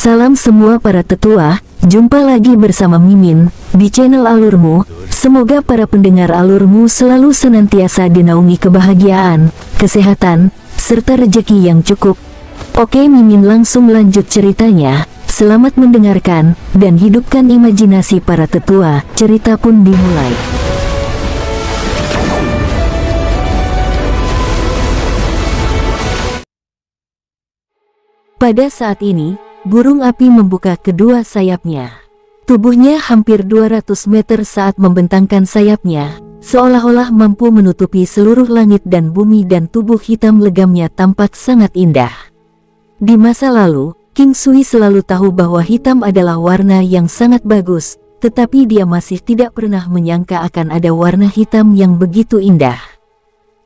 Salam semua para tetua, jumpa lagi bersama Mimin di channel Alurmu. Semoga para pendengar Alurmu selalu senantiasa dinaungi kebahagiaan, kesehatan, serta rezeki yang cukup. Oke, Mimin langsung lanjut ceritanya. Selamat mendengarkan dan hidupkan imajinasi para tetua. Cerita pun dimulai. Pada saat ini, burung api membuka kedua sayapnya. Tubuhnya hampir 200 meter saat membentangkan sayapnya, seolah-olah mampu menutupi seluruh langit dan bumi, dan tubuh hitam legamnya tampak sangat indah. Di masa lalu, King Sui selalu tahu bahwa hitam adalah warna yang sangat bagus, tetapi dia masih tidak pernah menyangka akan ada warna hitam yang begitu indah.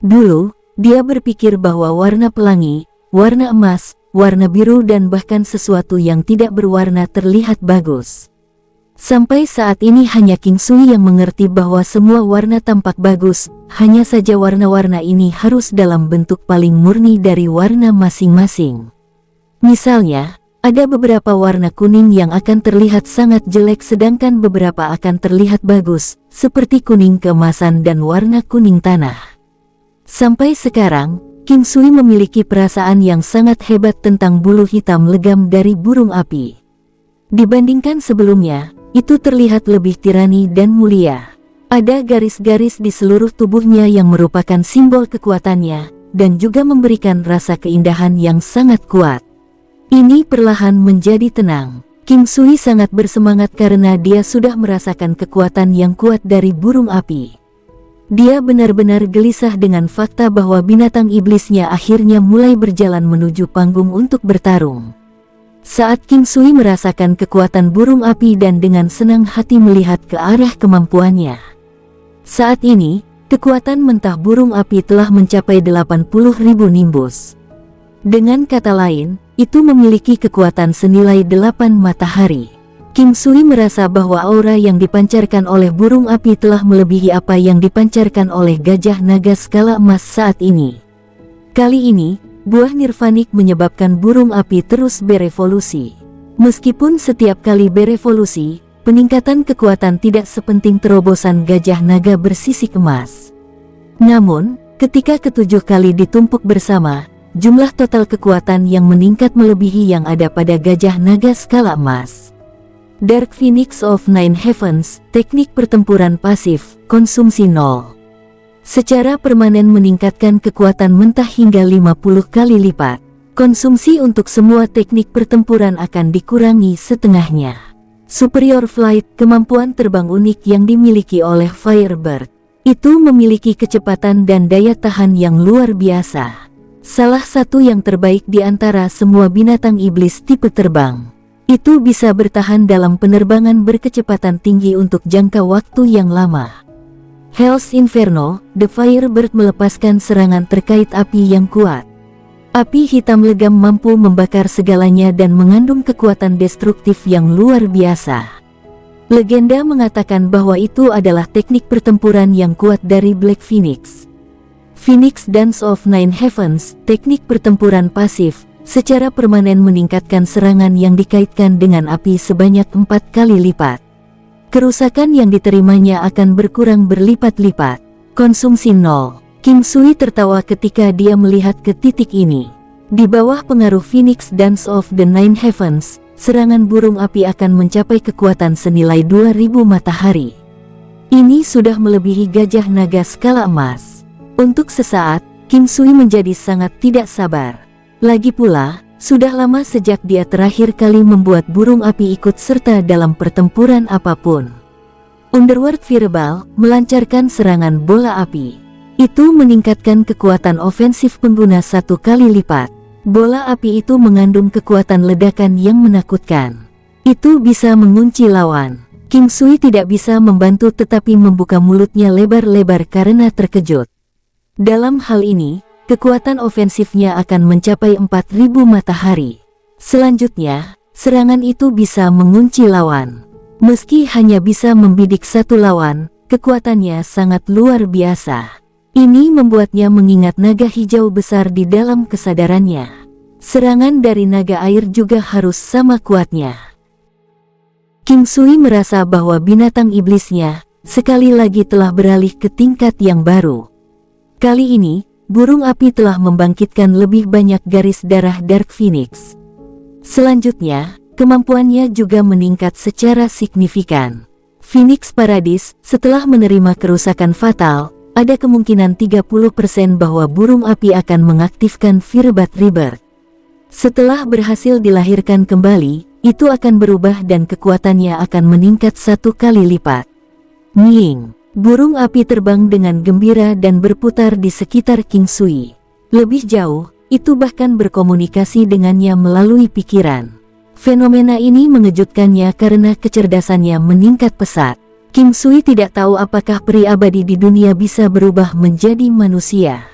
Dulu, dia berpikir bahwa warna pelangi, warna emas, warna biru dan bahkan sesuatu yang tidak berwarna terlihat bagus. Sampai saat ini hanya King Sui yang mengerti bahwa semua warna tampak bagus, hanya saja warna-warna ini harus dalam bentuk paling murni dari warna masing-masing. Misalnya, ada beberapa warna kuning yang akan terlihat sangat jelek sedangkan beberapa akan terlihat bagus, seperti kuning keemasan dan warna kuning tanah. Sampai sekarang, King Sui memiliki perasaan yang sangat hebat tentang bulu hitam legam dari burung api. Dibandingkan sebelumnya, itu terlihat lebih tirani dan mulia. Ada garis-garis di seluruh tubuhnya yang merupakan simbol kekuatannya, dan juga memberikan rasa keindahan yang sangat kuat. Ini perlahan menjadi tenang. King Sui sangat bersemangat karena dia sudah merasakan kekuatan yang kuat dari burung api. Dia benar-benar gelisah dengan fakta bahwa binatang iblisnya akhirnya mulai berjalan menuju panggung untuk bertarung. Saat King Sui merasakan kekuatan burung api dan dengan senang hati melihat ke arah kemampuannya. Saat ini, kekuatan mentah burung api telah mencapai 80.000 nimbus. Dengan kata lain, itu memiliki kekuatan senilai 8 matahari. King Sui merasa bahwa aura yang dipancarkan oleh burung api telah melebihi apa yang dipancarkan oleh gajah naga skala emas saat ini. Kali ini, buah nirvanik menyebabkan burung api terus berevolusi. Meskipun setiap kali berevolusi, peningkatan kekuatan tidak sepenting terobosan gajah naga bersisik emas. Namun, ketika ketujuh kali ditumpuk bersama, jumlah total kekuatan yang meningkat melebihi yang ada pada gajah naga skala emas. Dark Phoenix of Nine Heavens, teknik pertempuran pasif, konsumsi 0. Secara permanen meningkatkan kekuatan mentah hingga 50 kali lipat. Konsumsi untuk semua teknik pertempuran akan dikurangi setengahnya. Superior Flight, kemampuan terbang unik yang dimiliki oleh Firebird. Itu memiliki kecepatan dan daya tahan yang luar biasa. Salah satu yang terbaik di antara semua binatang iblis tipe terbang. Itu bisa bertahan dalam penerbangan berkecepatan tinggi untuk jangka waktu yang lama. Hell's Inferno, The Firebird melepaskan serangan terkait api yang kuat. Api hitam legam mampu membakar segalanya dan mengandung kekuatan destruktif yang luar biasa. Legenda mengatakan bahwa itu adalah teknik pertempuran yang kuat dari Black Phoenix. Phoenix Dance of Nine Heavens, teknik pertempuran pasif, secara permanen meningkatkan serangan yang dikaitkan dengan api sebanyak 4 kali lipat. Kerusakan yang diterimanya akan berkurang berlipat-lipat. Konsumsi 0. King Sui tertawa ketika dia melihat ke titik ini. Di bawah pengaruh Phoenix Dance of the Nine Heavens, serangan burung api akan mencapai kekuatan senilai 2000 matahari. Ini sudah melebihi gajah naga skala emas. Untuk sesaat, King Sui menjadi sangat tidak sabar. Lagi pula, sudah lama sejak dia terakhir kali membuat burung api ikut serta dalam pertempuran apapun. Underworld Fireball melancarkan serangan bola api. Itu meningkatkan kekuatan ofensif pengguna 1 kali lipat. Bola api itu mengandung kekuatan ledakan yang menakutkan. Itu bisa mengunci lawan. King Sui tidak bisa membantu tetapi membuka mulutnya lebar-lebar karena terkejut. Dalam hal ini, kekuatan ofensifnya akan mencapai 4000 matahari. Selanjutnya, serangan itu bisa mengunci lawan. Meski hanya bisa membidik satu lawan, kekuatannya sangat luar biasa. Ini membuatnya mengingat naga hijau besar di dalam kesadarannya. serangan dari naga air juga harus sama kuatnya. King Sui merasa bahwa binatang iblisnya sekali lagi telah beralih ke tingkat yang baru. Kali ini, burung api telah membangkitkan lebih banyak garis darah Dark Phoenix. Selanjutnya, kemampuannya juga meningkat secara signifikan. Phoenix Paradis, setelah menerima kerusakan fatal, ada kemungkinan 30% bahwa burung api akan mengaktifkan Firbat Rebirth. Setelah berhasil dilahirkan kembali, itu akan berubah dan kekuatannya akan meningkat 1 kali lipat. Nying, burung api terbang dengan gembira dan berputar di sekitar King Sui. Lebih jauh, itu bahkan berkomunikasi dengannya melalui pikiran. Fenomena ini mengejutkannya karena kecerdasannya meningkat pesat. King Sui tidak tahu apakah peri abadi di dunia bisa berubah menjadi manusia.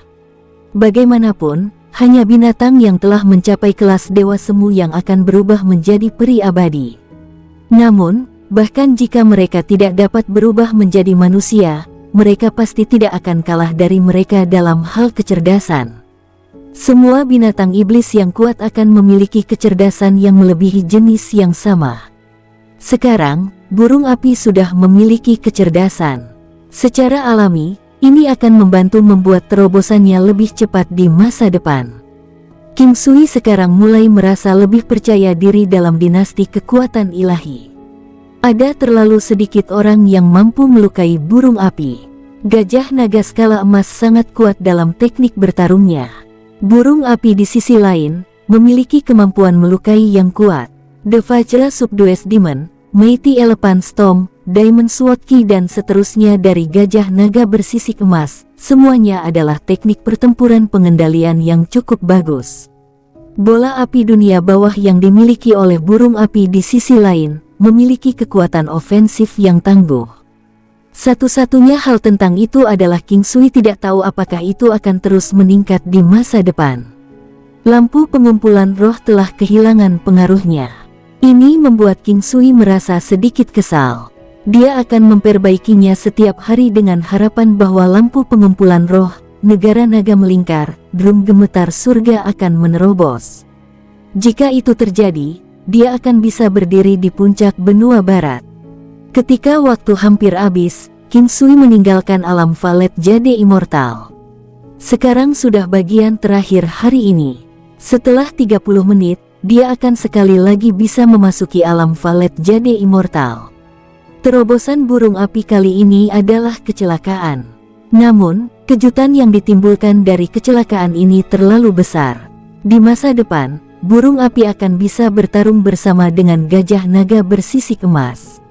Bagaimanapun, hanya binatang yang telah mencapai kelas dewa semu yang akan berubah menjadi peri abadi. Namun, bahkan jika mereka tidak dapat berubah menjadi manusia, mereka pasti tidak akan kalah dari mereka dalam hal kecerdasan. Semua binatang iblis yang kuat akan memiliki kecerdasan yang melebihi jenis yang sama. Sekarang, burung api sudah memiliki kecerdasan. Secara alami, ini akan membantu membuat terobosannya lebih cepat di masa depan. King Sui sekarang mulai merasa lebih percaya diri dalam dinasti kekuatan ilahi. Ada terlalu sedikit orang yang mampu melukai burung api. Gajah naga skala emas sangat kuat dalam teknik bertarungnya. Burung api di sisi lain, memiliki kemampuan melukai yang kuat. The Vajra Subdues Demon, Mighty Elephant Storm, Diamond Sword Ki dan seterusnya dari gajah naga bersisik emas, semuanya adalah teknik pertempuran pengendalian yang cukup bagus. Bola api dunia bawah yang dimiliki oleh burung api di sisi lain, memiliki kekuatan ofensif yang tangguh. Satu-satunya hal tentang itu adalah King Sui tidak tahu apakah itu akan terus meningkat di masa depan. Lampu pengumpulan roh telah kehilangan pengaruhnya. Ini membuat King Sui merasa sedikit kesal. Dia akan memperbaikinya setiap hari dengan harapan bahwa lampu pengumpulan roh, negara naga melingkar, drum gemetar surga akan menerobos. Jika itu terjadi, dia akan bisa berdiri di puncak benua barat. Ketika waktu hampir habis, King Sui meninggalkan alam Valet Jade Immortal. Sekarang sudah bagian terakhir hari ini. Setelah 30 menit, dia akan sekali lagi bisa memasuki alam Valet Jade Immortal. Terobosan burung api kali ini adalah kecelakaan. Namun, kejutan yang ditimbulkan dari kecelakaan ini terlalu besar. Di masa depan, burung api akan bisa bertarung bersama dengan gajah naga bersisik emas.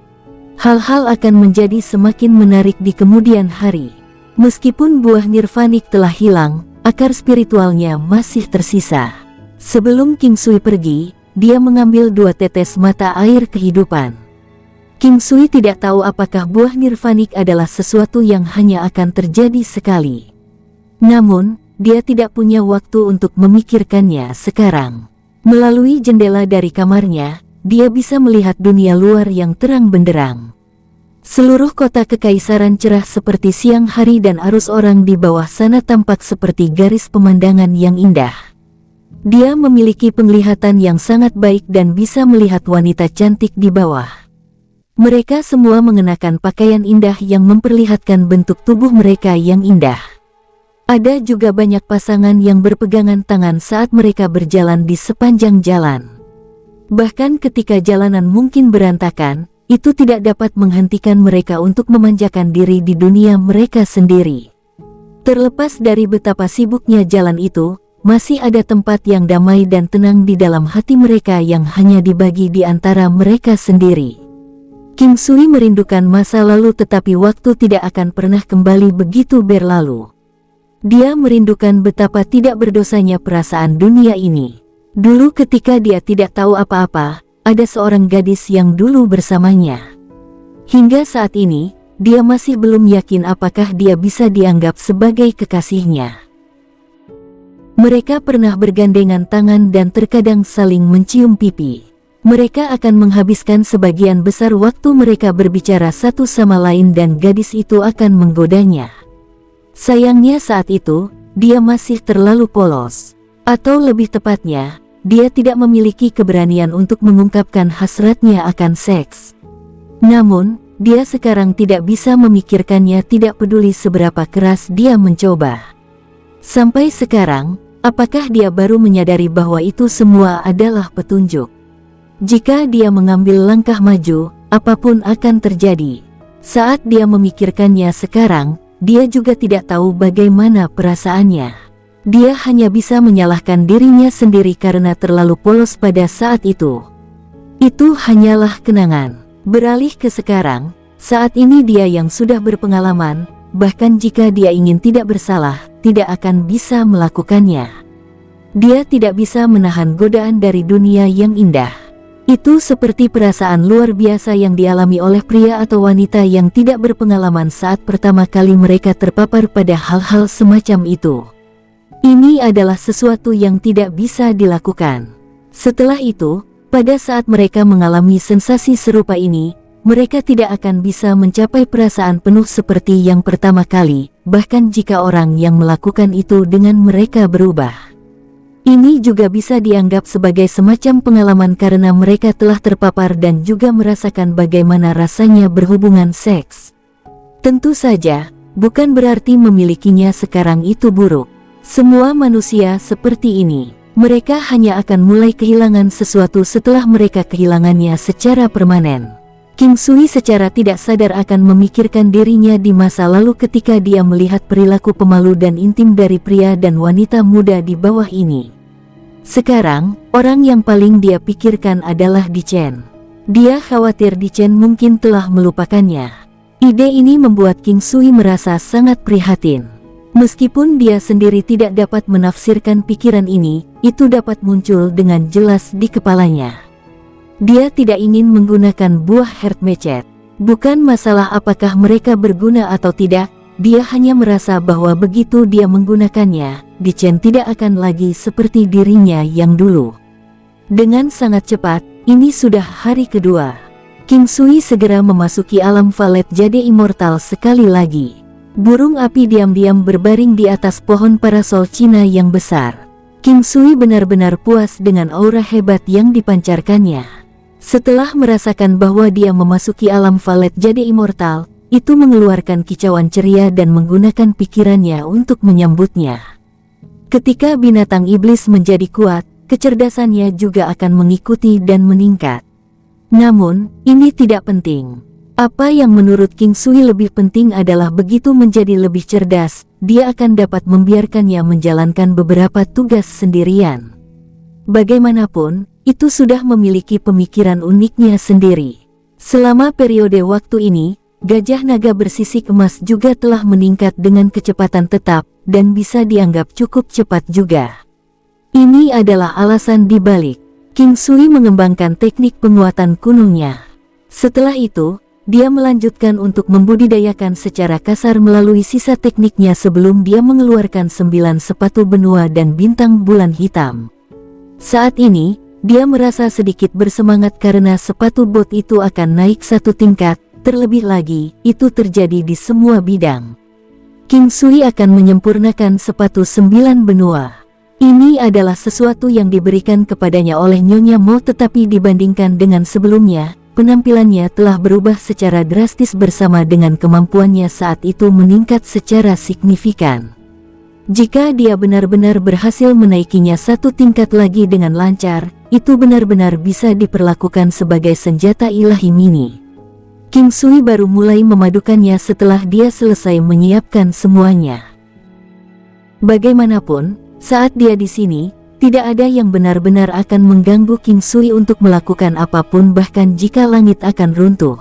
Hal-hal akan menjadi semakin menarik di kemudian hari. Meskipun buah nirvanik telah hilang, akar spiritualnya masih tersisa. Sebelum King Sui pergi, dia mengambil 2 tetes mata air kehidupan. King Sui tidak tahu apakah buah nirvanik adalah sesuatu yang hanya akan terjadi sekali. Namun, dia tidak punya waktu untuk memikirkannya sekarang. Melalui jendela dari kamarnya, dia bisa melihat dunia luar yang terang benderang. Seluruh kota kekaisaran cerah seperti siang hari dan arus orang di bawah sana tampak seperti garis pemandangan yang indah. Dia memiliki penglihatan yang sangat baik dan bisa melihat wanita cantik di bawah. Mereka semua mengenakan pakaian indah yang memperlihatkan bentuk tubuh mereka yang indah. Ada juga banyak pasangan yang berpegangan tangan saat mereka berjalan di sepanjang jalan. Bahkan ketika jalanan mungkin berantakan, itu tidak dapat menghentikan mereka untuk memanjakan diri di dunia mereka sendiri. Terlepas dari betapa sibuknya jalan itu, masih ada tempat yang damai dan tenang di dalam hati mereka yang hanya dibagi di antara mereka sendiri. King Sui merindukan masa lalu tetapi waktu tidak akan pernah kembali begitu berlalu. Dia merindukan betapa tidak berdosanya perasaan dunia ini. Dulu ketika dia tidak tahu apa-apa, ada seorang gadis yang dulu bersamanya. Hingga saat ini, dia masih belum yakin apakah dia bisa dianggap sebagai kekasihnya. Mereka pernah bergandengan tangan dan terkadang saling mencium pipi. Mereka akan menghabiskan sebagian besar waktu mereka berbicara satu sama lain dan gadis itu akan menggodanya. Sayangnya saat itu, dia masih terlalu polos. Atau lebih tepatnya, dia tidak memiliki keberanian untuk mengungkapkan hasratnya akan seks. Namun, dia sekarang tidak bisa memikirkannya, tidak peduli seberapa keras dia mencoba. Sampai sekarang, apakah dia baru menyadari bahwa itu semua adalah petunjuk? Jika dia mengambil langkah maju, apapun akan terjadi. Saat dia memikirkannya sekarang, dia juga tidak tahu bagaimana perasaannya. Dia hanya bisa menyalahkan dirinya sendiri karena terlalu polos pada saat itu. Itu hanyalah kenangan. Beralih ke sekarang, saat ini dia yang sudah berpengalaman, bahkan jika dia ingin tidak bersalah, tidak akan bisa melakukannya. Dia tidak bisa menahan godaan dari dunia yang indah. Itu seperti perasaan luar biasa yang dialami oleh pria atau wanita yang tidak berpengalaman saat pertama kali mereka terpapar pada hal-hal semacam itu. Ini adalah sesuatu yang tidak bisa dilakukan. Setelah itu, pada saat mereka mengalami sensasi serupa ini, mereka tidak akan bisa mencapai perasaan penuh seperti yang pertama kali, bahkan jika orang yang melakukan itu dengan mereka berubah. Ini juga bisa dianggap sebagai semacam pengalaman karena mereka telah terpapar dan juga merasakan bagaimana rasanya berhubungan seks. Tentu saja, bukan berarti memilikinya sekarang itu buruk. Semua manusia seperti ini. Mereka hanya akan mulai kehilangan sesuatu setelah mereka kehilangannya secara permanen. King Sui secara tidak sadar akan memikirkan dirinya di masa lalu ketika dia melihat perilaku pemalu dan intim dari pria dan wanita muda di bawah ini. Sekarang, orang yang paling dia pikirkan adalah Di Chen. Dia khawatir Di Chen mungkin telah melupakannya. Ide ini membuat King Sui merasa sangat prihatin. Meskipun dia sendiri tidak dapat menafsirkan pikiran ini, itu dapat muncul dengan jelas di kepalanya. Dia tidak ingin menggunakan buah Herdmecet. Bukan masalah apakah mereka berguna atau tidak, dia hanya merasa bahwa begitu dia menggunakannya, Di Chen tidak akan lagi seperti dirinya yang dulu. Dengan sangat cepat, ini sudah hari kedua. King Sui segera memasuki alam Valet Jade Immortal sekali lagi. Burung api diam-diam berbaring di atas pohon parasol Cina yang besar. King Sui benar-benar puas dengan aura hebat yang dipancarkannya. Setelah merasakan bahwa dia memasuki alam Valet Jade Immortal, itu mengeluarkan kicauan ceria dan menggunakan pikirannya untuk menyambutnya. Ketika binatang iblis menjadi kuat, kecerdasannya juga akan mengikuti dan meningkat. Namun, ini tidak penting. Apa yang menurut King Sui lebih penting adalah begitu menjadi lebih cerdas, dia akan dapat membiarkannya menjalankan beberapa tugas sendirian. Bagaimanapun, itu sudah memiliki pemikiran uniknya sendiri. Selama periode waktu ini, gajah naga bersisik emas juga telah meningkat dengan kecepatan tetap, dan bisa dianggap cukup cepat juga. Ini adalah alasan dibalik King Sui mengembangkan teknik penguatan kunungnya. Setelah itu, dia melanjutkan untuk membudidayakan secara kasar melalui sisa tekniknya sebelum dia mengeluarkan 9 sepatu benua dan bintang bulan hitam. Saat ini, dia merasa sedikit bersemangat karena sepatu bot itu akan naik satu tingkat, terlebih lagi, itu terjadi di semua bidang. King Sui akan menyempurnakan sepatu 9 benua. Ini adalah sesuatu yang diberikan kepadanya oleh Nyonya Mo, tetapi dibandingkan dengan sebelumnya, penampilannya telah berubah secara drastis bersama dengan kemampuannya saat itu meningkat secara signifikan. Jika dia benar-benar berhasil menaikinya satu tingkat lagi dengan lancar, itu benar-benar bisa diperlakukan sebagai senjata ilahi mini. King Sui baru mulai memadukannya setelah dia selesai menyiapkan semuanya. Bagaimanapun, saat dia di sini, tidak ada yang benar-benar akan mengganggu King Sui untuk melakukan apapun, bahkan jika langit akan runtuh.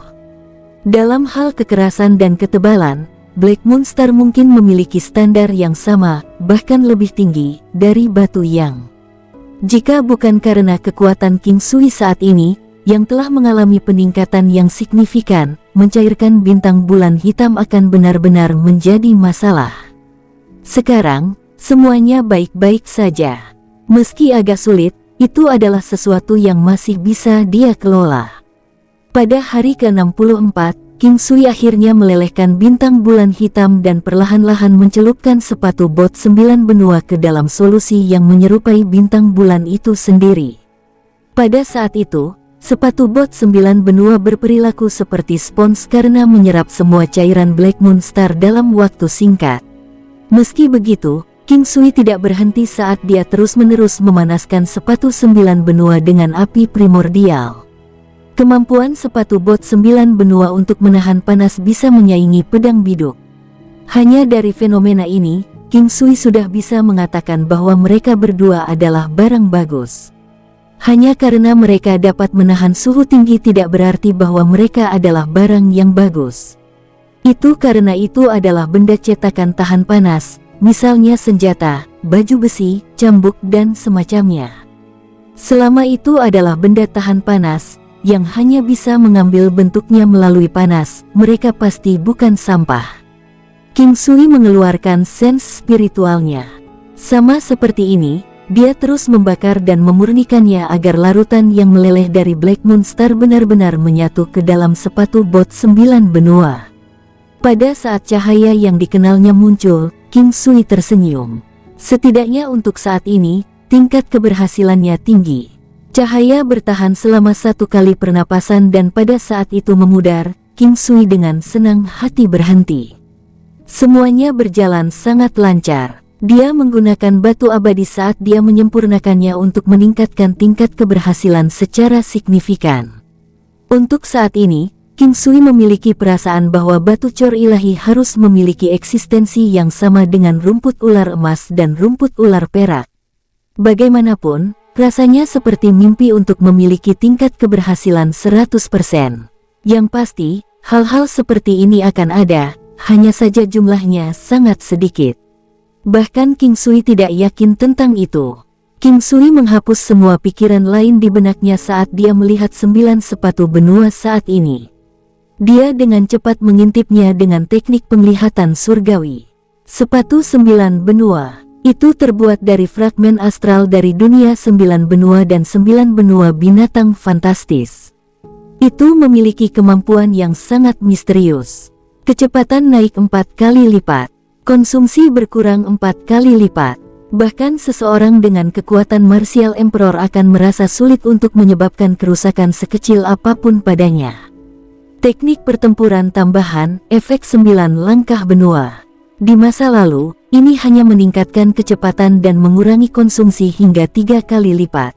Dalam hal kekerasan dan ketebalan, Black Moonstar mungkin memiliki standar yang sama, bahkan lebih tinggi, dari batu yang. Jika bukan karena kekuatan King Sui saat ini, yang telah mengalami peningkatan yang signifikan, mencairkan bintang bulan hitam akan benar-benar menjadi masalah. Sekarang, semuanya baik-baik saja. Meski agak sulit, itu adalah sesuatu yang masih bisa dia kelola. Pada hari ke-64, King Sui akhirnya melelehkan bintang bulan hitam dan perlahan-lahan mencelupkan sepatu bot 9 benua ke dalam solusi yang menyerupai bintang bulan itu sendiri. Pada saat itu, sepatu bot 9 benua berperilaku seperti spons karena menyerap semua cairan Black Moon Star dalam waktu singkat. Meski begitu, King Sui tidak berhenti saat dia terus-menerus memanaskan sepatu 9 benua dengan api primordial. Kemampuan sepatu bot 9 benua untuk menahan panas bisa menyaingi pedang biduk. Hanya dari fenomena ini, King Sui sudah bisa mengatakan bahwa mereka berdua adalah barang bagus. Hanya karena mereka dapat menahan suhu tinggi tidak berarti bahwa mereka adalah barang yang bagus. Itu karena itu adalah benda cetakan tahan panas, misalnya senjata, baju besi, cambuk dan semacamnya. Selama itu adalah benda tahan panas, yang hanya bisa mengambil bentuknya melalui panas, mereka pasti bukan sampah. King Sui mengeluarkan sense spiritualnya. Sama seperti ini, dia terus membakar dan memurnikannya agar larutan yang meleleh dari Black Moon Star benar-benar menyatu ke dalam sepatu bot 9 benua. Pada saat cahaya yang dikenalnya muncul, King Sui tersenyum. Setidaknya untuk saat ini, tingkat keberhasilannya tinggi. Cahaya bertahan selama 1 kali pernapasan dan pada saat itu memudar, King Sui dengan senang hati berhenti. Semuanya berjalan sangat lancar. Dia menggunakan batu abadi saat dia menyempurnakannya untuk meningkatkan tingkat keberhasilan secara signifikan. Untuk saat ini, King Sui memiliki perasaan bahwa batu cor ilahi harus memiliki eksistensi yang sama dengan rumput ular emas dan rumput ular perak. Bagaimanapun, rasanya seperti mimpi untuk memiliki tingkat keberhasilan 100%. Yang pasti, hal-hal seperti ini akan ada, hanya saja jumlahnya sangat sedikit. Bahkan King Sui tidak yakin tentang itu. King Sui menghapus semua pikiran lain di benaknya saat dia melihat 9 sepatu benua saat ini. Dia dengan cepat mengintipnya dengan teknik penglihatan surgawi. Sepatu 9 benua itu terbuat dari fragmen astral dari dunia 9 benua dan 9 benua binatang fantastis. Itu memiliki kemampuan yang sangat misterius. Kecepatan naik 4 kali lipat. Konsumsi berkurang 4 kali lipat. Bahkan seseorang dengan kekuatan Martial Emperor akan merasa sulit untuk menyebabkan kerusakan sekecil apapun padanya. Teknik pertempuran tambahan, efek 9 langkah benua. Di masa lalu, ini hanya meningkatkan kecepatan dan mengurangi konsumsi hingga 3 kali lipat.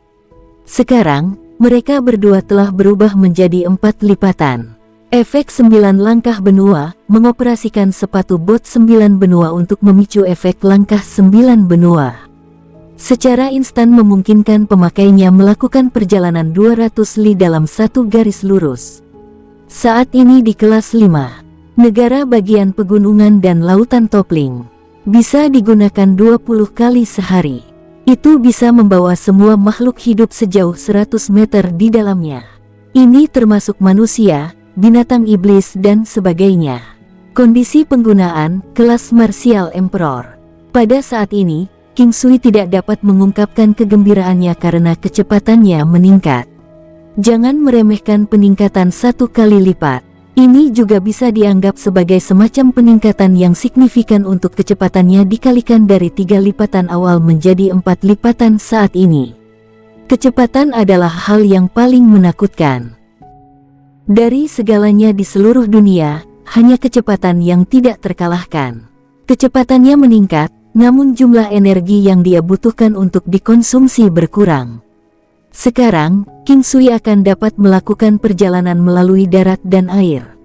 Sekarang, mereka berdua telah berubah menjadi 4 lipatan. Efek 9 langkah benua, mengoperasikan sepatu bot 9 benua untuk memicu efek langkah 9 benua. Secara instan memungkinkan pemakainya melakukan perjalanan 200 li dalam satu garis lurus. Saat ini di kelas 5. Negara bagian pegunungan dan lautan Topling. Bisa digunakan 20 kali sehari. Itu bisa membawa semua makhluk hidup sejauh 100 meter di dalamnya. Ini termasuk manusia, binatang iblis dan sebagainya. Kondisi penggunaan, kelas Martial Emperor. Pada saat ini, King Sui tidak dapat mengungkapkan kegembiraannya karena kecepatannya meningkat. Jangan meremehkan peningkatan 1 kali lipat. Ini juga bisa dianggap sebagai semacam peningkatan yang signifikan untuk kecepatannya dikalikan dari 3 lipatan awal menjadi 4 lipatan saat ini. Kecepatan adalah hal yang paling menakutkan. Dari segalanya di seluruh dunia, hanya kecepatan yang tidak terkalahkan. Kecepatannya meningkat, namun jumlah energi yang dia butuhkan untuk dikonsumsi berkurang. Sekarang, King Sui akan dapat melakukan perjalanan melalui darat dan air.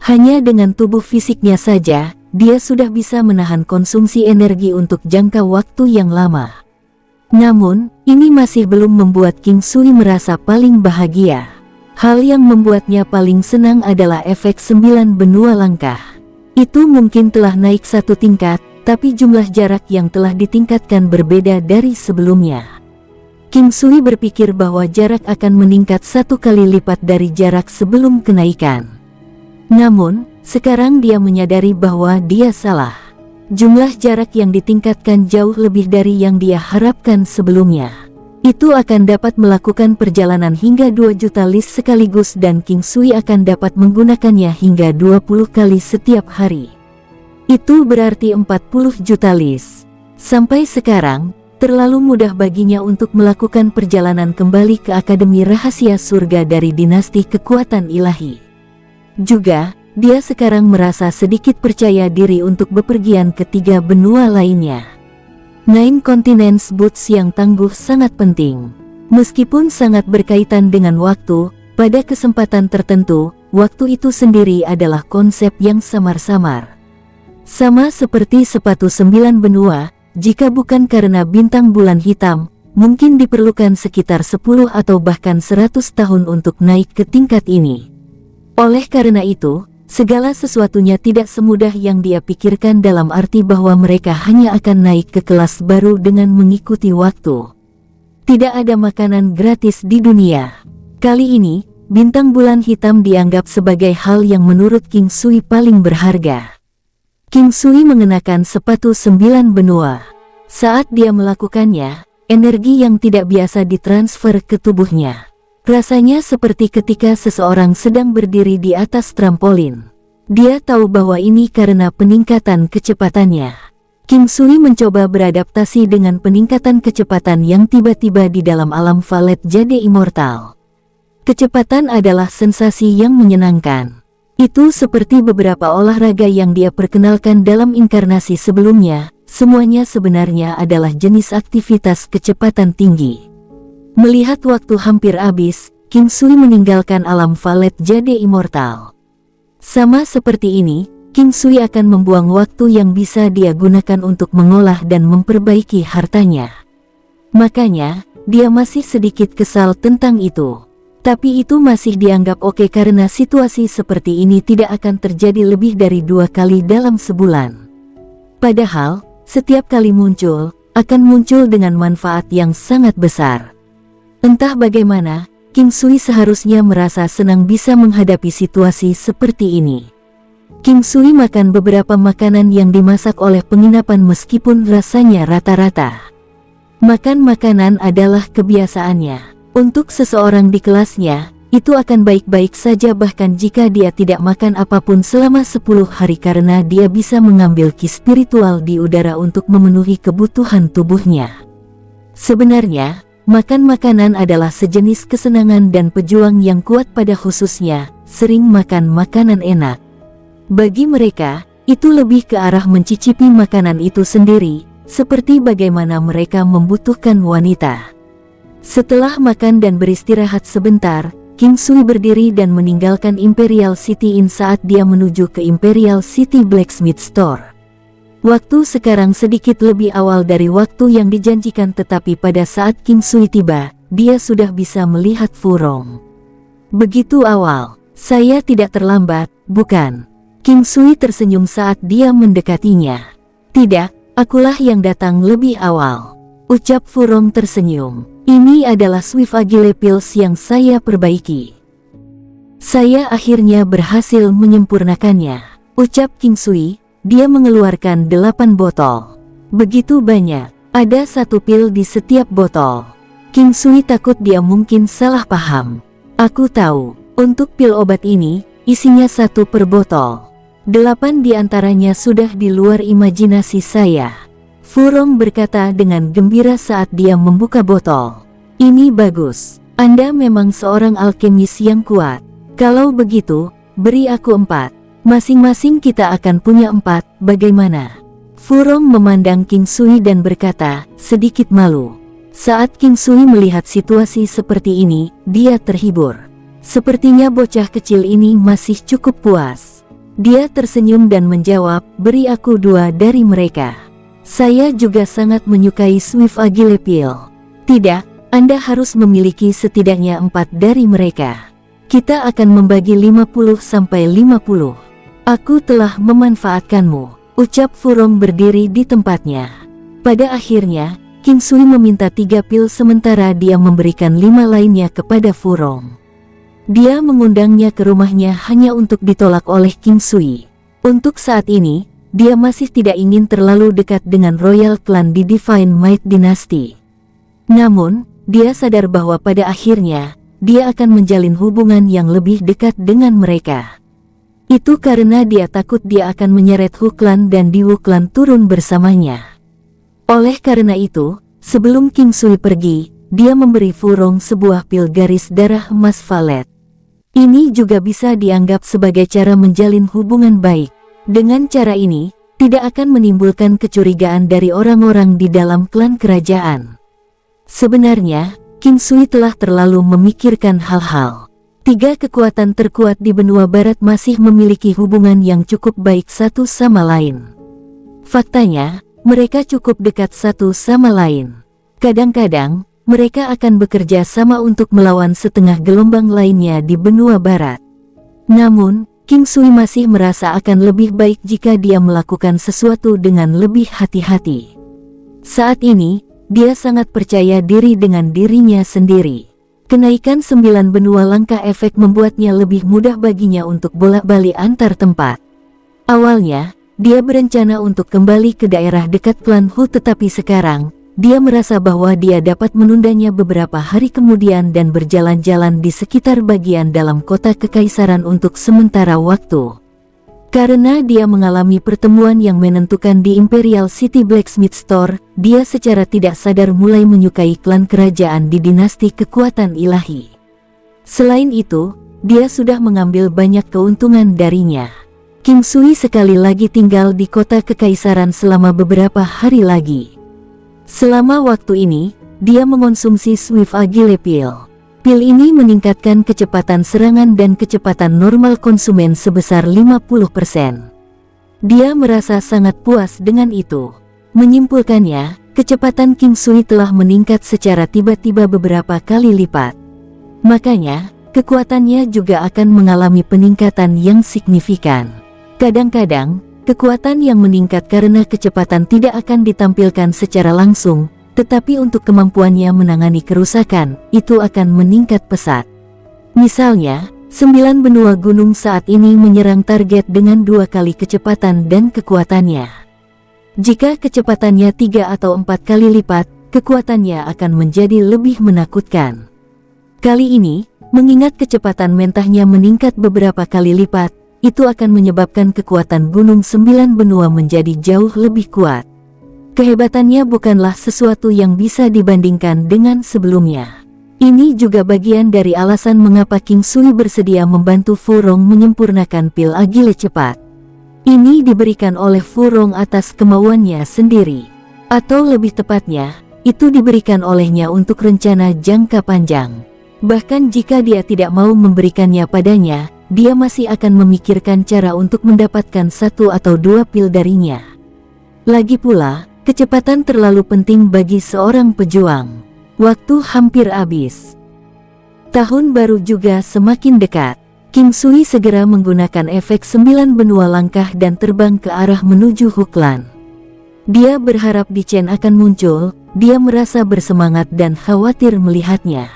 Hanya dengan tubuh fisiknya saja, dia sudah bisa menahan konsumsi energi untuk jangka waktu yang lama. Namun, ini masih belum membuat King Sui merasa paling bahagia. Hal yang membuatnya paling senang adalah efek 9 benua langkah. Itu mungkin telah naik 1 tingkat, tapi jumlah jarak yang telah ditingkatkan berbeda dari sebelumnya. King Sui berpikir bahwa jarak akan meningkat 1 kali lipat dari jarak sebelum kenaikan. Namun, sekarang dia menyadari bahwa dia salah. Jumlah jarak yang ditingkatkan jauh lebih dari yang dia harapkan sebelumnya. Itu akan dapat melakukan perjalanan hingga 2 juta lis sekaligus dan King Sui akan dapat menggunakannya hingga 20 kali setiap hari. Itu berarti 40 juta lis. Sampai sekarang, terlalu mudah baginya untuk melakukan perjalanan kembali ke Akademi Rahasia Surga dari Dinasti Kekuatan Ilahi. Juga, dia sekarang merasa sedikit percaya diri untuk bepergian ke 3 benua lainnya. Nine Continents Boots yang tangguh sangat penting. Meskipun sangat berkaitan dengan waktu, pada kesempatan tertentu, waktu itu sendiri adalah konsep yang samar-samar. Sama seperti sepatu 9 benua, jika bukan karena bintang bulan hitam, mungkin diperlukan sekitar 10 atau bahkan 100 tahun untuk naik ke tingkat ini. Oleh karena itu, segala sesuatunya tidak semudah yang dia pikirkan dalam arti bahwa mereka hanya akan naik ke kelas baru dengan mengikuti waktu. Tidak ada makanan gratis di dunia. Kali ini, bintang bulan hitam dianggap sebagai hal yang menurut King Sui paling berharga. King Sui mengenakan sepatu 9 benua. Saat dia melakukannya, energi yang tidak biasa ditransfer ke tubuhnya. Rasanya seperti ketika seseorang sedang berdiri di atas trampolin. Dia tahu bahwa ini karena peningkatan kecepatannya. King Sui mencoba beradaptasi dengan peningkatan kecepatan yang tiba-tiba di dalam alam Valet Jade Immortal. Kecepatan adalah sensasi yang menyenangkan. Itu seperti beberapa olahraga yang dia perkenalkan dalam inkarnasi sebelumnya, semuanya sebenarnya adalah jenis aktivitas kecepatan tinggi. Melihat waktu hampir habis, King Sui meninggalkan alam Valet Jade Immortal. Sama seperti ini, King Sui akan membuang waktu yang bisa dia gunakan untuk mengolah dan memperbaiki hartanya. Makanya, dia masih sedikit kesal tentang itu. Tapi itu masih dianggap oke karena situasi seperti ini tidak akan terjadi lebih dari 2 kali dalam sebulan. Padahal, setiap kali muncul, akan muncul dengan manfaat yang sangat besar. Entah bagaimana, King Sui seharusnya merasa senang bisa menghadapi situasi seperti ini. King Sui makan beberapa makanan yang dimasak oleh penginapan meskipun rasanya rata-rata. Makan makanan adalah kebiasaannya. Untuk seseorang di kelasnya, itu akan baik-baik saja bahkan jika dia tidak makan apapun selama 10 hari karena dia bisa mengambil ki spiritual di udara untuk memenuhi kebutuhan tubuhnya. Sebenarnya, makan makanan adalah sejenis kesenangan dan pejuang yang kuat pada khususnya, sering makan makanan enak. Bagi mereka, itu lebih ke arah mencicipi makanan itu sendiri, seperti bagaimana mereka membutuhkan wanita. Setelah makan dan beristirahat sebentar, King Sui berdiri dan meninggalkan Imperial City Inn saat dia menuju ke Imperial City Blacksmith Store. Waktu sekarang sedikit lebih awal dari waktu yang dijanjikan tetapi pada saat King Sui tiba, dia sudah bisa melihat Furong. Begitu awal, saya tidak terlambat, bukan? King Sui tersenyum saat dia mendekatinya. Tidak, akulah yang datang lebih awal. Ucap Furong tersenyum. Ini adalah Swift Agile Pills yang saya perbaiki. Saya akhirnya berhasil menyempurnakannya. Ucap King Sui, dia mengeluarkan 8 botol. Begitu banyak, ada 1 pil di setiap botol. King Sui takut dia mungkin salah paham. Aku tahu, untuk pil obat ini, isinya 1 per botol. 8 diantaranya sudah di luar imajinasi saya. Furong berkata dengan gembira saat dia membuka botol. Ini bagus. Anda memang seorang alkemis yang kuat. Kalau begitu, beri aku 4. Masing-masing kita akan punya 4, bagaimana? Furong memandang King Sui dan berkata, sedikit malu. Saat King Sui melihat situasi seperti ini, dia terhibur. Sepertinya bocah kecil ini masih cukup puas. Dia tersenyum dan menjawab, beri aku 2 dari mereka. Saya juga sangat menyukai Swift Agile Pill. Tidak, Anda harus memiliki setidaknya 4 dari mereka. Kita akan membagi 50-50. Aku telah memanfaatkanmu, ucap Furong berdiri di tempatnya. Pada akhirnya, King Sui meminta 3 pil sementara dia memberikan 5 lainnya kepada Furong. Dia mengundangnya ke rumahnya hanya untuk ditolak oleh King Sui. Untuk saat ini, dia masih tidak ingin terlalu dekat dengan Royal Clan di Divine Might Dynasty. Namun, dia sadar bahwa pada akhirnya, dia akan menjalin hubungan yang lebih dekat dengan mereka. Itu karena dia takut dia akan menyeret Hu Clan dan Di Wu Clan turun bersamanya. Oleh karena itu, sebelum King Sui pergi, dia memberi Fu Rong sebuah pil garis darah emas valet. Ini juga bisa dianggap sebagai cara menjalin hubungan baik. Dengan cara ini, tidak akan menimbulkan kecurigaan dari orang-orang di dalam klan kerajaan. Sebenarnya, King Sui telah terlalu memikirkan hal-hal. 3 kekuatan terkuat di benua barat masih memiliki hubungan yang cukup baik satu sama lain. Faktanya, mereka cukup dekat satu sama lain. Kadang-kadang, mereka akan bekerja sama untuk melawan setengah gelombang lainnya di benua barat. Namun, King Sui masih merasa akan lebih baik jika dia melakukan sesuatu dengan lebih hati-hati. Saat ini, dia sangat percaya diri dengan dirinya sendiri. Kenaikan 9 benua langkah efek membuatnya lebih mudah baginya untuk bolak-balik antar tempat. Awalnya, dia berencana untuk kembali ke daerah dekat klan Hu, tetapi sekarang, dia merasa bahwa dia dapat menundanya beberapa hari kemudian dan berjalan-jalan di sekitar bagian dalam kota kekaisaran untuk sementara waktu. Karena dia mengalami pertemuan yang menentukan di Imperial City Blacksmith Store, dia secara tidak sadar mulai menyukai klan kerajaan di dinasti kekuatan ilahi. Selain itu, dia sudah mengambil banyak keuntungan darinya. King Sui sekali lagi tinggal di kota kekaisaran selama beberapa hari lagi. Selama waktu ini, dia mengonsumsi Swift Agile Pill. Pil ini meningkatkan kecepatan serangan dan kecepatan normal konsumen sebesar 50%. Dia merasa sangat puas dengan itu. Menyimpulkannya, kecepatan King Sui telah meningkat secara tiba-tiba beberapa kali lipat. Makanya, kekuatannya juga akan mengalami peningkatan yang signifikan. Kadang-kadang, kekuatan yang meningkat karena kecepatan tidak akan ditampilkan secara langsung, tetapi untuk kemampuannya menangani kerusakan, itu akan meningkat pesat. Misalnya, 9 benua gunung saat ini menyerang target dengan 2 kali kecepatan dan kekuatannya. Jika kecepatannya 3 atau 4 kali lipat, kekuatannya akan menjadi lebih menakutkan. Kali ini, mengingat kecepatan mentahnya meningkat beberapa kali lipat, itu akan menyebabkan kekuatan gunung 9 benua menjadi jauh lebih kuat. Kehebatannya bukanlah sesuatu yang bisa dibandingkan dengan sebelumnya. Ini juga bagian dari alasan mengapa King Sui bersedia membantu Fu Rong menyempurnakan pil Agile cepat. Ini diberikan oleh Fu Rong atas kemauannya sendiri. Atau lebih tepatnya, itu diberikan olehnya untuk rencana jangka panjang. Bahkan jika dia tidak mau memberikannya padanya, dia masih akan memikirkan cara untuk mendapatkan 1 atau 2 pil darinya. Lagi pula, kecepatan terlalu penting bagi seorang pejuang. Waktu hampir habis. Tahun baru juga semakin dekat. King Sui segera menggunakan efek 9 benua langkah dan terbang ke arah menuju Hu Clan. Dia berharap Di Chen akan muncul, dia merasa bersemangat dan khawatir melihatnya.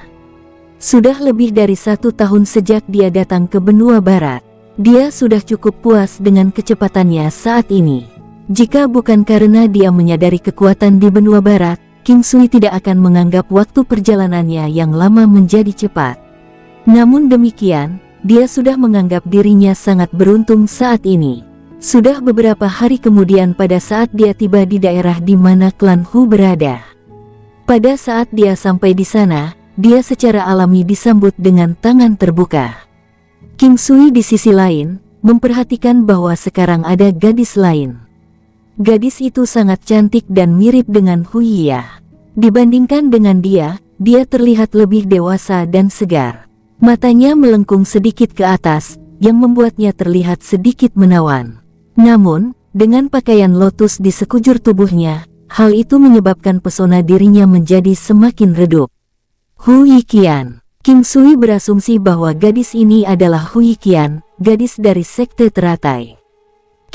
Sudah lebih dari 1 tahun sejak dia datang ke benua barat. Dia sudah cukup puas dengan kecepatannya saat ini. Jika bukan karena dia menyadari kekuatan di benua barat, King Sui tidak akan menganggap waktu perjalanannya yang lama menjadi cepat. Namun demikian, dia sudah menganggap dirinya sangat beruntung saat ini. Sudah beberapa hari kemudian pada saat dia tiba di daerah di mana klan Hu berada. Pada saat dia sampai di sana, dia secara alami disambut dengan tangan terbuka. King Sui di sisi lain, memperhatikan bahwa sekarang ada gadis lain. Gadis itu sangat cantik dan mirip dengan Hu Yia. Dibandingkan dengan dia terlihat lebih dewasa dan segar. Matanya melengkung sedikit ke atas, yang membuatnya terlihat sedikit menawan. Namun, dengan pakaian lotus di sekujur tubuhnya, hal itu menyebabkan pesona dirinya menjadi semakin redup. Hu Yiqian. King Sui berasumsi bahwa gadis ini adalah Hu Yiqian, gadis dari sekte teratai.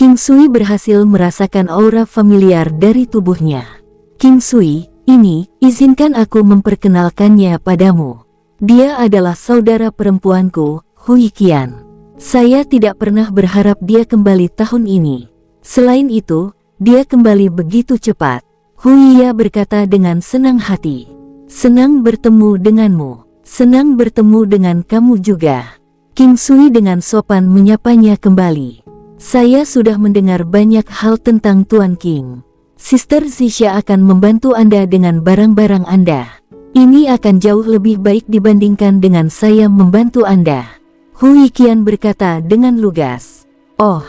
King Sui berhasil merasakan aura familiar dari tubuhnya. King Sui, ini, izinkan aku memperkenalkannya padamu. Dia adalah saudara perempuanku, Hu Yiqian. Saya tidak pernah berharap dia kembali tahun ini. Selain itu, dia kembali begitu cepat. Hu Yia berkata dengan senang hati. Senang bertemu denganmu. Senang bertemu dengan kamu juga. King Sui dengan sopan menyapanya kembali. Saya sudah mendengar banyak hal tentang Tuan King. Sister Zisha akan membantu Anda dengan barang-barang Anda. Ini akan jauh lebih baik dibandingkan dengan saya membantu Anda. Hui Qian berkata dengan lugas. Oh,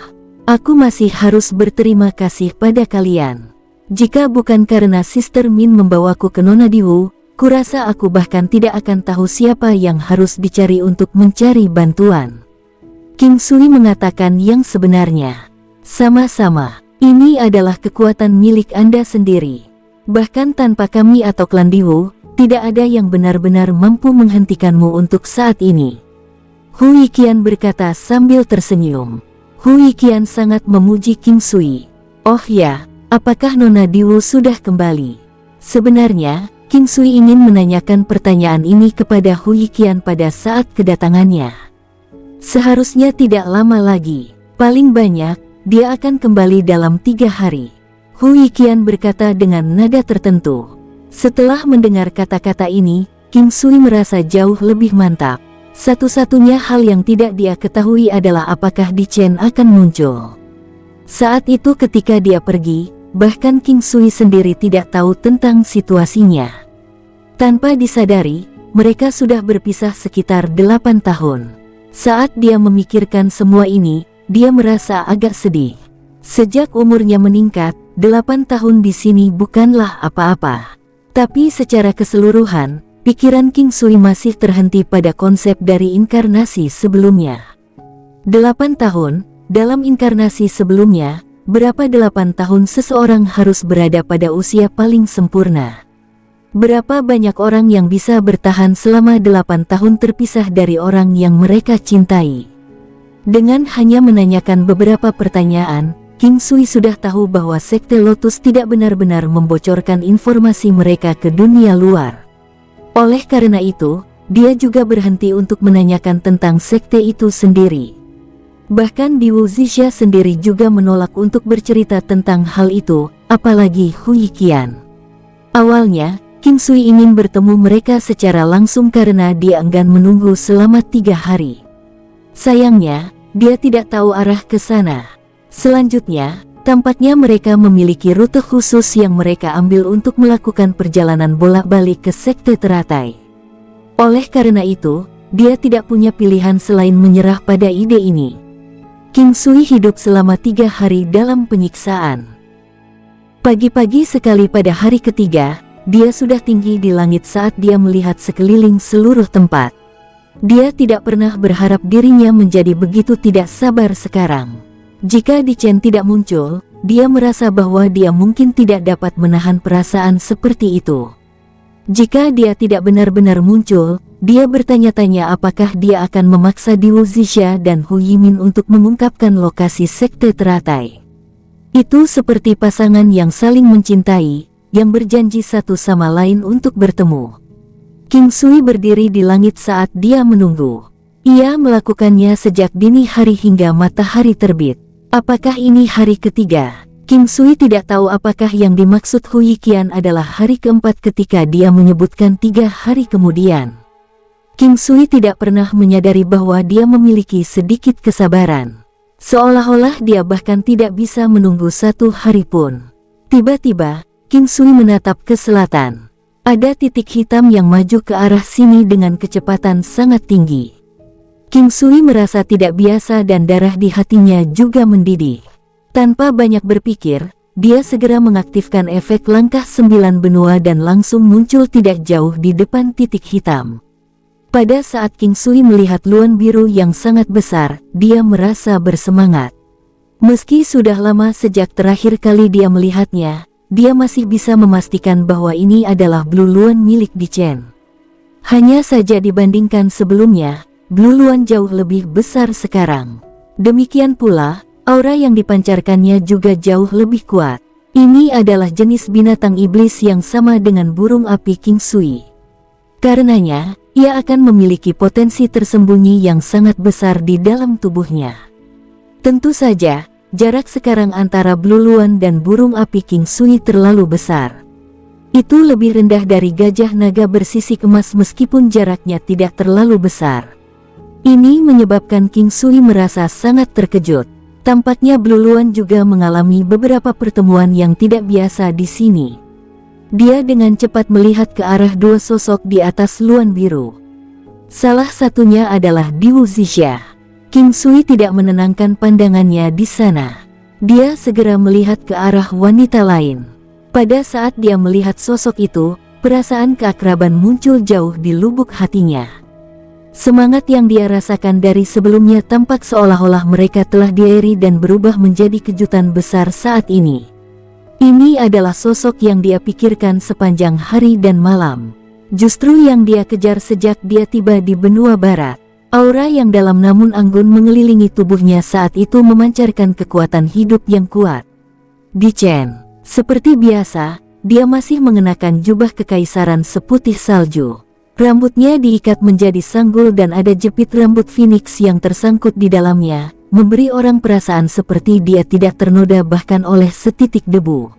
aku masih harus berterima kasih pada kalian. Jika bukan karena Sister Min membawaku ke Nona Diwu, kurasa aku bahkan tidak akan tahu siapa yang harus dicari untuk mencari bantuan. King Sui mengatakan yang sebenarnya. Sama-sama, ini adalah kekuatan milik Anda sendiri. Bahkan tanpa kami atau klan Diwu, tidak ada yang benar-benar mampu menghentikanmu untuk saat ini. Hui Qian berkata sambil tersenyum. Hui Qian sangat memuji King Sui. Oh ya, apakah Nona Diwu sudah kembali? Sebenarnya, King Sui ingin menanyakan pertanyaan ini kepada Hui Qian pada saat kedatangannya. Seharusnya tidak lama lagi. Paling banyak, dia akan kembali dalam 3 hari. Hui Qian berkata dengan nada tertentu. Setelah mendengar kata-kata ini, King Sui merasa jauh lebih mantap. Satu-satunya hal yang tidak dia ketahui adalah apakah Di Chen akan muncul. Saat itu ketika dia pergi, bahkan King Sui sendiri tidak tahu tentang situasinya. Tanpa disadari, mereka sudah berpisah sekitar 8 tahun. Saat dia memikirkan semua ini, dia merasa agak sedih. Sejak umurnya meningkat, 8 tahun di sini bukanlah apa-apa. Tapi secara keseluruhan, pikiran King Sui masih terhenti pada konsep dari inkarnasi sebelumnya. 8 tahun, dalam inkarnasi sebelumnya, berapa 8 tahun seseorang harus berada pada usia paling sempurna? Berapa banyak orang yang bisa bertahan selama 8 tahun terpisah dari orang yang mereka cintai? Dengan hanya menanyakan beberapa pertanyaan, King Sui sudah tahu bahwa Sekte Lotus tidak benar-benar membocorkan informasi mereka ke dunia luar. Oleh karena itu, dia juga berhenti untuk menanyakan tentang sekte itu sendiri. Bahkan Diwu Zisha sendiri juga menolak untuk bercerita tentang hal itu, apalagi Hui Qian. Awalnya, King Sui ingin bertemu mereka secara langsung karena dia enggan menunggu selama 3 hari. Sayangnya, dia tidak tahu arah ke sana. Selanjutnya, tampaknya mereka memiliki rute khusus yang mereka ambil untuk melakukan perjalanan bolak-balik ke sekte teratai. Oleh karena itu, dia tidak punya pilihan selain menyerah pada ide ini. King Sui hidup selama 3 hari dalam penyiksaan. Pagi-pagi sekali pada hari ketiga, dia sudah tinggi di langit saat dia melihat sekeliling seluruh tempat. Dia tidak pernah berharap dirinya menjadi begitu tidak sabar sekarang. Jika Di Chen tidak muncul, dia merasa bahwa dia mungkin tidak dapat menahan perasaan seperti itu. Jika dia tidak benar-benar muncul, dia bertanya-tanya apakah dia akan memaksa Diwu Zisha dan Hu Yimin untuk mengungkapkan lokasi sekte teratai. Itu seperti pasangan yang saling mencintai, yang berjanji satu sama lain untuk bertemu. King Sui berdiri di langit saat dia menunggu. Ia melakukannya sejak dini hari hingga matahari terbit. Apakah ini hari ketiga? King Sui tidak tahu apakah yang dimaksud Hui Qian adalah hari keempat ketika dia menyebutkan 3 hari kemudian. King Sui tidak pernah menyadari bahwa dia memiliki sedikit kesabaran. Seolah-olah dia bahkan tidak bisa menunggu 1 hari pun. Tiba-tiba, King Sui menatap ke selatan. Ada titik hitam yang maju ke arah sini dengan kecepatan sangat tinggi. King Sui merasa tidak biasa dan darah di hatinya juga mendidih. Tanpa banyak berpikir, dia segera mengaktifkan efek langkah 9 benua dan langsung muncul tidak jauh di depan titik hitam. Pada saat King Sui melihat luan biru yang sangat besar, dia merasa bersemangat. Meski sudah lama sejak terakhir kali dia melihatnya, dia masih bisa memastikan bahwa ini adalah Blue Luan milik Di Chen. Hanya saja dibandingkan sebelumnya, Blue Luan jauh lebih besar sekarang. Demikian pula, aura yang dipancarkannya juga jauh lebih kuat. Ini adalah jenis binatang iblis yang sama dengan burung api King Sui. Karenanya, ia akan memiliki potensi tersembunyi yang sangat besar di dalam tubuhnya. Tentu saja, jarak sekarang antara Blue Luan dan burung api King Sui terlalu besar. Itu lebih rendah dari gajah naga bersisik emas meskipun jaraknya tidak terlalu besar. Ini menyebabkan King Sui merasa sangat terkejut. Tampaknya Bluluan juga mengalami beberapa pertemuan yang tidak biasa di sini. Dia dengan cepat melihat ke arah dua sosok di atas luan biru. Salah satunya adalah Diwu Zixia. King Sui tidak menenangkan pandangannya di sana. Dia segera melihat ke arah wanita lain. Pada saat dia melihat sosok itu, perasaan keakraban muncul jauh di lubuk hatinya. Semangat yang dia rasakan dari sebelumnya tampak seolah-olah mereka telah diairi dan berubah menjadi kejutan besar saat ini. Ini adalah sosok yang dia pikirkan sepanjang hari dan malam. Justru yang dia kejar sejak dia tiba di benua barat. Aura yang dalam namun anggun mengelilingi tubuhnya saat itu memancarkan kekuatan hidup yang kuat. Di Chen, seperti biasa, dia masih mengenakan jubah kekaisaran seputih salju. Rambutnya diikat menjadi sanggul dan ada jepit rambut phoenix yang tersangkut di dalamnya, memberi orang perasaan seperti dia tidak ternoda bahkan oleh setitik debu.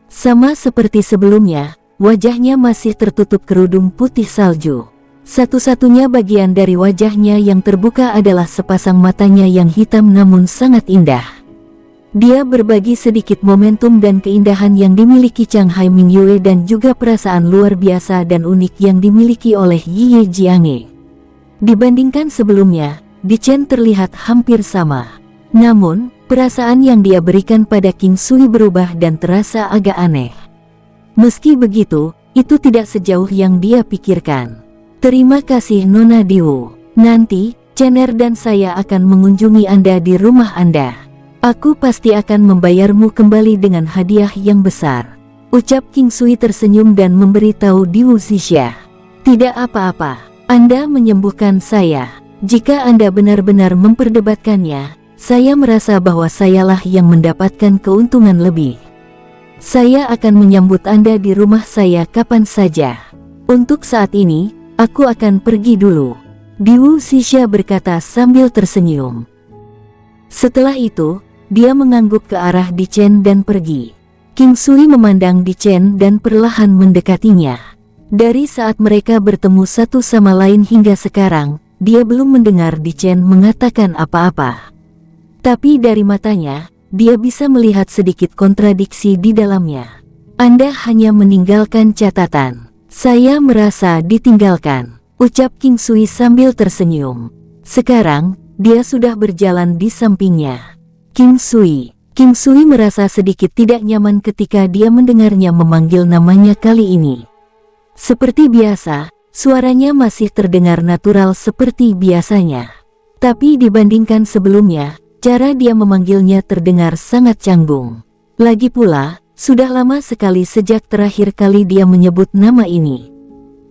Sama seperti sebelumnya, wajahnya masih tertutup kerudung putih salju. Satu-satunya bagian dari wajahnya yang terbuka adalah sepasang matanya yang hitam namun sangat indah. Dia berbagi sedikit momentum dan keindahan yang dimiliki Chang Hai Mingyue dan juga perasaan luar biasa dan unik yang dimiliki oleh Yi Jiange. Dibandingkan sebelumnya, Di Chen terlihat hampir sama. Namun, perasaan yang dia berikan pada King Sui berubah dan terasa agak aneh. Meski begitu, itu tidak sejauh yang dia pikirkan. Terima kasih Nona Diwu. Nanti, Chener dan saya akan mengunjungi Anda di rumah Anda. Aku pasti akan membayarmu kembali dengan hadiah yang besar. Ucap King Sui tersenyum dan memberitahu Diwu Zixia. Tidak apa-apa, Anda menyembuhkan saya. Jika Anda benar-benar memperdebatkannya, saya merasa bahwa sayalah yang mendapatkan keuntungan lebih. Saya akan menyambut Anda di rumah saya kapan saja. Untuk saat ini, aku akan pergi dulu. Diwu Zixia berkata sambil tersenyum. Setelah itu, dia mengangguk ke arah Di Chen dan pergi. King Sui memandang Di Chen dan perlahan mendekatinya. Dari saat mereka bertemu satu sama lain hingga sekarang, dia belum mendengar Di Chen mengatakan apa-apa. Tapi dari matanya, dia bisa melihat sedikit kontradiksi di dalamnya. Anda hanya meninggalkan catatan. Saya merasa ditinggalkan, ucap King Sui sambil tersenyum. Sekarang, dia sudah berjalan di sampingnya. King Sui merasa sedikit tidak nyaman ketika dia mendengarnya memanggil namanya kali ini. Seperti biasa, suaranya masih terdengar natural seperti biasanya. Tapi dibandingkan sebelumnya, cara dia memanggilnya terdengar sangat canggung. Lagi pula, sudah lama sekali sejak terakhir kali dia menyebut nama ini.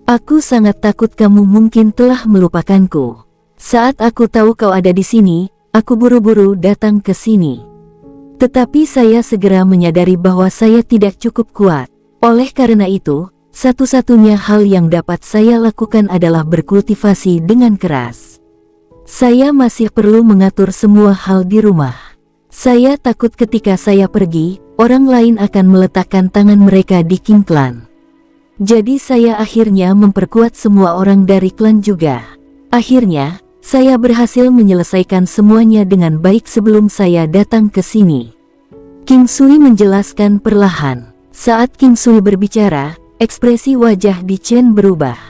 Aku sangat takut kamu mungkin telah melupakanku. Saat aku tahu kau ada di sini, aku buru-buru datang ke sini. Tetapi saya segera menyadari bahwa saya tidak cukup kuat. Oleh karena itu, satu-satunya hal yang dapat saya lakukan adalah berkultivasi dengan keras. Saya masih perlu mengatur semua hal di rumah. Saya takut ketika saya pergi, orang lain akan meletakkan tangan mereka di King Clan. Jadi saya akhirnya memperkuat semua orang dari klan juga. Akhirnya, saya berhasil menyelesaikan semuanya dengan baik sebelum saya datang ke sini. King Sui menjelaskan perlahan. Saat King Sui berbicara, ekspresi wajah Di Chen berubah.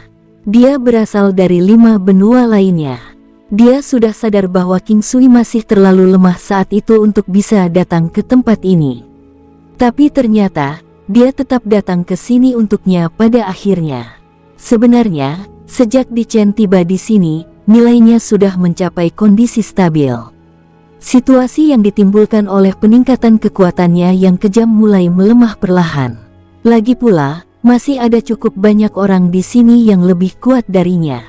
Dia berasal dari 5 benua lainnya. Dia sudah sadar bahwa King Sui masih terlalu lemah saat itu untuk bisa datang ke tempat ini. Tapi ternyata, dia tetap datang ke sini untuknya pada akhirnya. Sebenarnya, sejak Di Chen tiba di sini, nilainya sudah mencapai kondisi stabil. Situasi yang ditimbulkan oleh peningkatan kekuatannya yang kejam mulai melemah perlahan. Lagi pula, masih ada cukup banyak orang di sini yang lebih kuat darinya.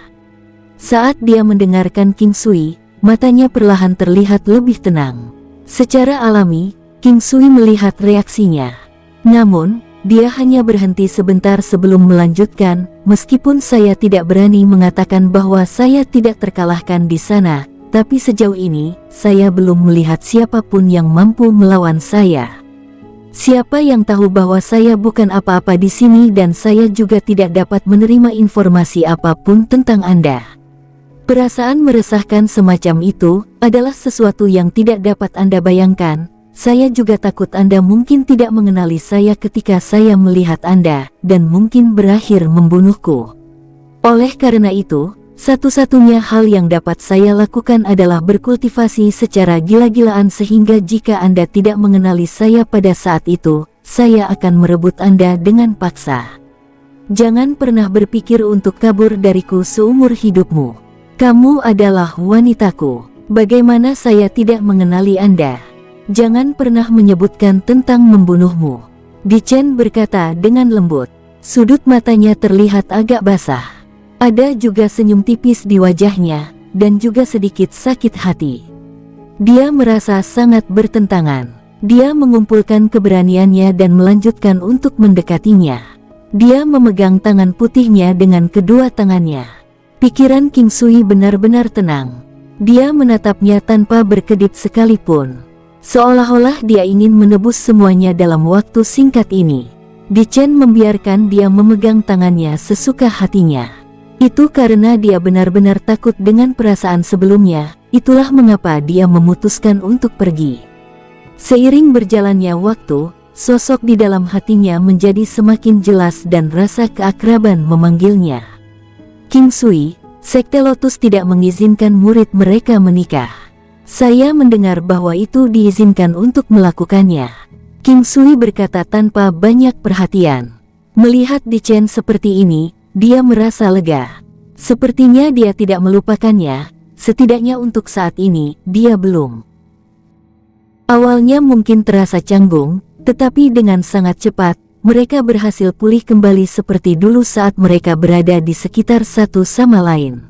Saat dia mendengarkan King Sui, matanya perlahan terlihat lebih tenang. Secara alami, King Sui melihat reaksinya. Namun, dia hanya berhenti sebentar sebelum melanjutkan, meskipun saya tidak berani mengatakan bahwa saya tidak terkalahkan di sana, tapi sejauh ini, saya belum melihat siapapun yang mampu melawan saya. Siapa yang tahu bahwa saya bukan apa-apa di sini dan saya juga tidak dapat menerima informasi apapun tentang Anda. Perasaan meresahkan semacam itu adalah sesuatu yang tidak dapat Anda bayangkan. Saya juga takut Anda mungkin tidak mengenali saya ketika saya melihat Anda dan mungkin berakhir membunuhku. Oleh karena itu, satu-satunya hal yang dapat saya lakukan adalah berkultivasi secara gila-gilaan sehingga jika Anda tidak mengenali saya pada saat itu, saya akan merebut Anda dengan paksa. Jangan pernah berpikir untuk kabur dariku seumur hidupmu. Kamu adalah wanitaku. Bagaimana saya tidak mengenali Anda? Jangan pernah menyebutkan tentang membunuhmu. Dichen berkata dengan lembut. Sudut matanya terlihat agak basah. Ada juga senyum tipis di wajahnya, dan juga sedikit sakit hati. Dia merasa sangat bertentangan. Dia mengumpulkan keberaniannya dan melanjutkan untuk mendekatinya. Dia memegang tangan putihnya dengan kedua tangannya. Pikiran King Sui benar-benar tenang. Dia menatapnya tanpa berkedip sekalipun. Seolah-olah dia ingin menebus semuanya dalam waktu singkat ini. Dichen membiarkan dia memegang tangannya sesuka hatinya. Itu karena dia benar-benar takut dengan perasaan sebelumnya, itulah mengapa dia memutuskan untuk pergi. Seiring berjalannya waktu, sosok di dalam hatinya menjadi semakin jelas dan rasa keakraban memanggilnya. King Sui, Sekte Lotus tidak mengizinkan murid mereka menikah. Saya mendengar bahwa itu diizinkan untuk melakukannya. King Sui berkata tanpa banyak perhatian. Melihat Dichen seperti ini, dia merasa lega. Sepertinya dia tidak melupakannya, setidaknya untuk saat ini, dia belum. Awalnya mungkin terasa canggung, tetapi dengan sangat cepat, mereka berhasil pulih kembali seperti dulu saat mereka berada di sekitar satu sama lain.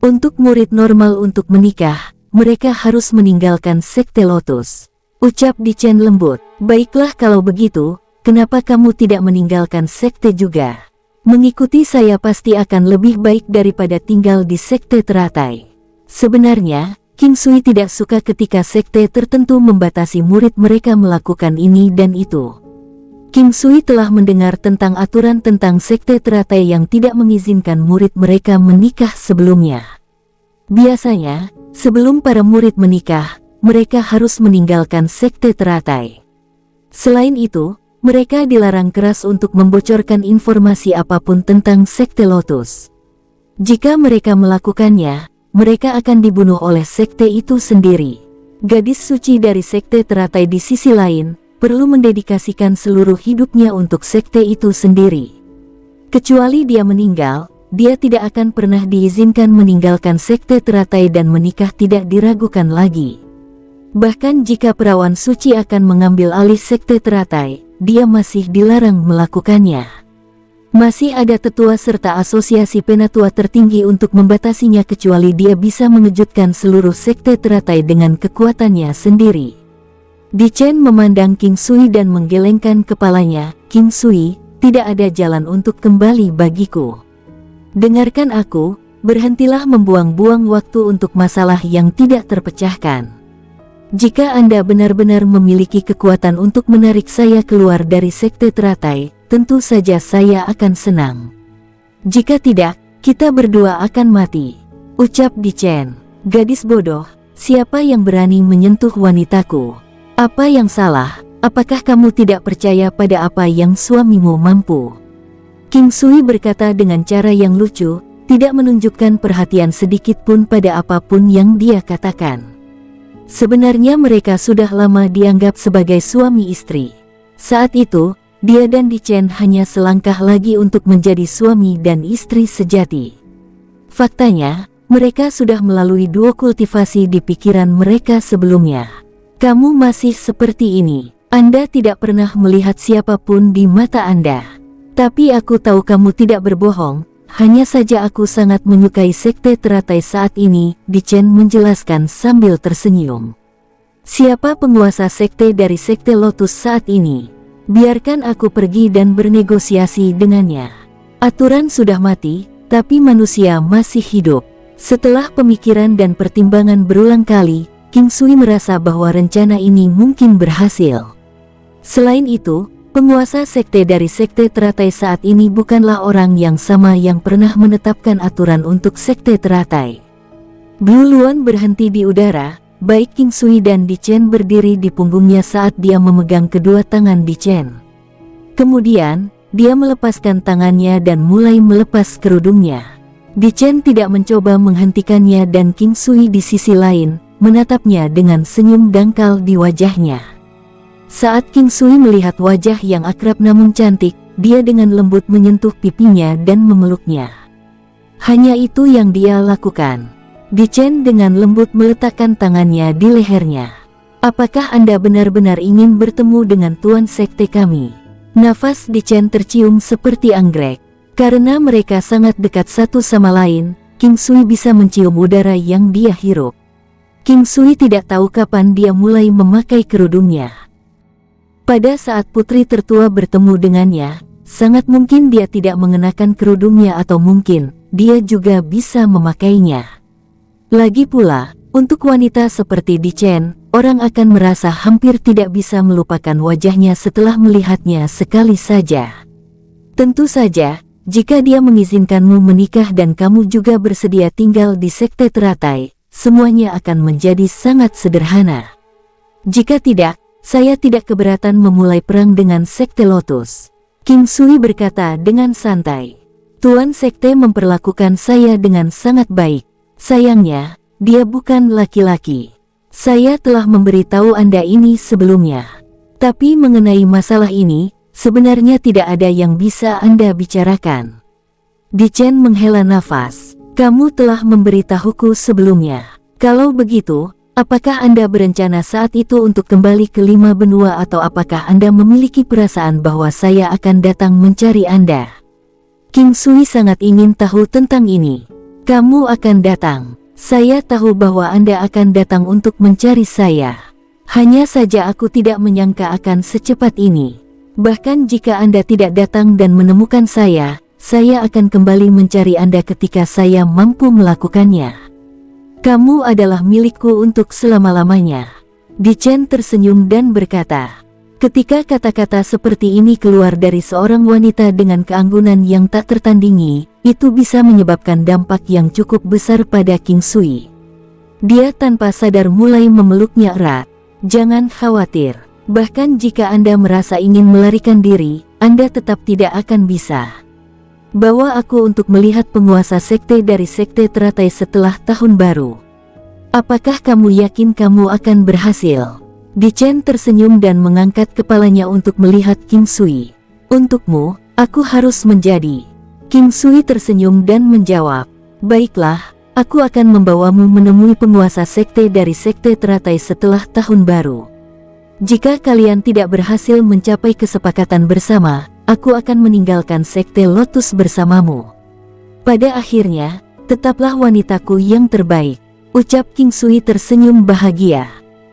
Untuk murid normal untuk menikah, mereka harus meninggalkan Sekte Lotus. Ucap Dichen lembut. Baiklah kalau begitu, kenapa kamu tidak meninggalkan sekte juga? Mengikuti saya pasti akan lebih baik daripada tinggal di sekte teratai. Sebenarnya, King Sui tidak suka ketika sekte tertentu membatasi murid mereka melakukan ini dan itu. King Sui telah mendengar tentang aturan tentang sekte teratai yang tidak mengizinkan murid mereka menikah sebelumnya. Biasanya, sebelum para murid menikah, mereka harus meninggalkan sekte teratai. Selain itu, mereka dilarang keras untuk membocorkan informasi apapun tentang Sekte Lotus. Jika mereka melakukannya, mereka akan dibunuh oleh sekte itu sendiri. Gadis suci dari sekte teratai di sisi lain, perlu mendedikasikan seluruh hidupnya untuk sekte itu sendiri. Kecuali dia meninggal, dia tidak akan pernah diizinkan meninggalkan sekte teratai dan menikah tidak diragukan lagi. Bahkan jika perawan suci akan mengambil alih sekte teratai, dia masih dilarang melakukannya. Masih ada tetua serta asosiasi penatua tertinggi untuk membatasinya kecuali dia bisa mengejutkan seluruh sekte teratai dengan kekuatannya sendiri. Dichen memandang King Sui dan menggelengkan kepalanya. King Sui, tidak ada jalan untuk kembali bagiku. Dengarkan aku, berhentilah membuang-buang waktu untuk masalah yang tidak terpecahkan. Jika Anda benar-benar memiliki kekuatan untuk menarik saya keluar dari sekte teratai, tentu saja saya akan senang. Jika tidak, kita berdua akan mati. Ucap Dichen. Gadis bodoh, siapa yang berani menyentuh wanitaku? Apa yang salah? Apakah kamu tidak percaya pada apa yang suamimu mampu? King Sui berkata dengan cara yang lucu, tidak menunjukkan perhatian sedikit pun pada apapun yang dia katakan. Sebenarnya mereka sudah lama dianggap sebagai suami istri. Saat itu, dia dan Dichen hanya selangkah lagi untuk menjadi suami dan istri sejati. Faktanya, mereka sudah melalui dua kultivasi di pikiran mereka sebelumnya. Kamu masih seperti ini. Anda tidak pernah melihat siapapun di mata Anda. Tapi aku tahu kamu tidak berbohong, hanya saja aku sangat menyukai sekte teratai saat ini, Dichen menjelaskan sambil tersenyum. Siapa penguasa sekte dari sekte Lotus saat ini? Biarkan aku pergi dan bernegosiasi dengannya. Aturan sudah mati, tapi manusia masih hidup. Setelah pemikiran dan pertimbangan berulang kali, King Sui merasa bahwa rencana ini mungkin berhasil. Selain itu, penguasa sekte dari sekte teratai saat ini bukanlah orang yang sama yang pernah menetapkan aturan untuk sekte teratai. Blue Luan berhenti di udara, baik King Sui dan Di Chen berdiri di punggungnya saat dia memegang kedua tangan Di Chen. Kemudian, dia melepaskan tangannya dan mulai melepas kerudungnya. Di Chen tidak mencoba menghentikannya dan King Sui di sisi lain, menatapnya dengan senyum dangkal di wajahnya. Saat King Sui melihat wajah yang akrab namun cantik, dia dengan lembut menyentuh pipinya dan memeluknya. Hanya itu yang dia lakukan. Di Chen dengan lembut meletakkan tangannya di lehernya. Apakah Anda benar-benar ingin bertemu dengan Tuan Sekte kami? Nafas Di Chen tercium seperti anggrek. Karena mereka sangat dekat satu sama lain, King Sui bisa mencium udara yang dia hirup. King Sui tidak tahu kapan dia mulai memakai kerudungnya. Pada saat putri tertua bertemu dengannya, sangat mungkin dia tidak mengenakan kerudungnya atau mungkin dia juga bisa memakainya. Lagi pula, untuk wanita seperti Di Chen, orang akan merasa hampir tidak bisa melupakan wajahnya setelah melihatnya sekali saja. Tentu saja, jika dia mengizinkanmu menikah dan kamu juga bersedia tinggal di sekte teratai, semuanya akan menjadi sangat sederhana. Jika tidak, saya tidak keberatan memulai perang dengan sekte Lotus. King Sui berkata dengan santai. Tuan sekte memperlakukan saya dengan sangat baik. Sayangnya, dia bukan laki-laki. Saya telah memberitahu Anda ini sebelumnya. Tapi mengenai masalah ini, sebenarnya tidak ada yang bisa Anda bicarakan. Di Chen menghela nafas. Kamu telah memberitahuku sebelumnya. Kalau begitu, apakah Anda berencana saat itu untuk kembali ke 5 benua atau apakah Anda memiliki perasaan bahwa saya akan datang mencari Anda? King Sui sangat ingin tahu tentang ini. Kamu akan datang. Saya tahu bahwa Anda akan datang untuk mencari saya. Hanya saja aku tidak menyangka akan secepat ini. Bahkan jika Anda tidak datang dan menemukan saya akan kembali mencari Anda ketika saya mampu melakukannya. Kamu adalah milikku untuk selama-lamanya. Di Chen tersenyum dan berkata. Ketika kata-kata seperti ini keluar dari seorang wanita dengan keanggunan yang tak tertandingi, itu bisa menyebabkan dampak yang cukup besar pada King Sui. Dia tanpa sadar mulai memeluknya erat. Jangan khawatir. Bahkan jika Anda merasa ingin melarikan diri, Anda tetap tidak akan bisa. Bawa aku untuk melihat penguasa sekte dari sekte teratai setelah tahun baru. Apakah kamu yakin kamu akan berhasil? Di Chen tersenyum dan mengangkat kepalanya untuk melihat King Sui. Untukmu, aku harus menjadi. King Sui tersenyum dan menjawab. Baiklah, aku akan membawamu menemui penguasa sekte dari sekte teratai setelah tahun baru. Jika kalian tidak berhasil mencapai kesepakatan bersama, aku akan meninggalkan sekte Lotus bersamamu. Pada akhirnya, tetaplah wanitaku yang terbaik. Ucap King Sui tersenyum bahagia.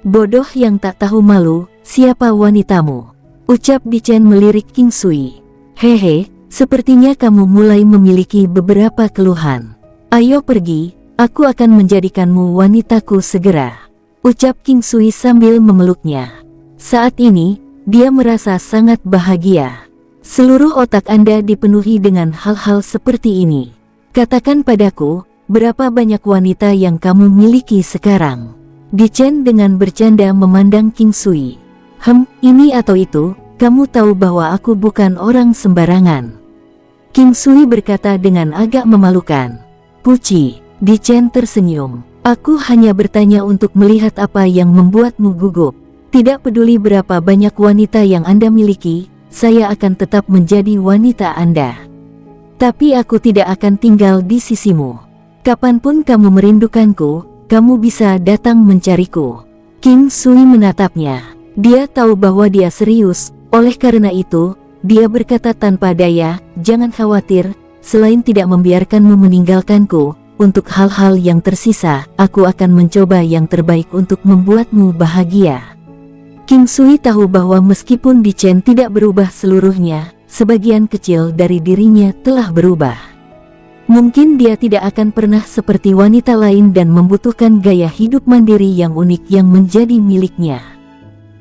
Bodoh yang tak tahu malu, siapa wanitamu? Ucap Di Chen melirik King Sui. Hehe, sepertinya kamu mulai memiliki beberapa keluhan. Ayo pergi, aku akan menjadikanmu wanitaku segera. Ucap King Sui sambil memeluknya. Saat ini, dia merasa sangat bahagia. Seluruh otak Anda dipenuhi dengan hal-hal seperti ini. Katakan padaku, berapa banyak wanita yang kamu miliki sekarang? Di Chen dengan bercanda memandang King Sui. Ini atau itu, kamu tahu bahwa aku bukan orang sembarangan. King Sui berkata dengan agak memalukan. Puci, Di Chen tersenyum. Aku hanya bertanya untuk melihat apa yang membuatmu gugup. Tidak peduli berapa banyak wanita yang Anda miliki, saya akan tetap menjadi wanita Anda. Tapi aku tidak akan tinggal di sisimu. Kapanpun kamu merindukanku, kamu bisa datang mencariku. King Sui menatapnya. Dia tahu bahwa dia serius, oleh karena itu, dia berkata tanpa daya, jangan khawatir, selain tidak membiarkanmu meninggalkanku, untuk hal-hal yang tersisa, aku akan mencoba yang terbaik untuk membuatmu bahagia. King Sui tahu bahwa meskipun Di Chen tidak berubah seluruhnya, sebagian kecil dari dirinya telah berubah. Mungkin dia tidak akan pernah seperti wanita lain dan membutuhkan gaya hidup mandiri yang unik yang menjadi miliknya.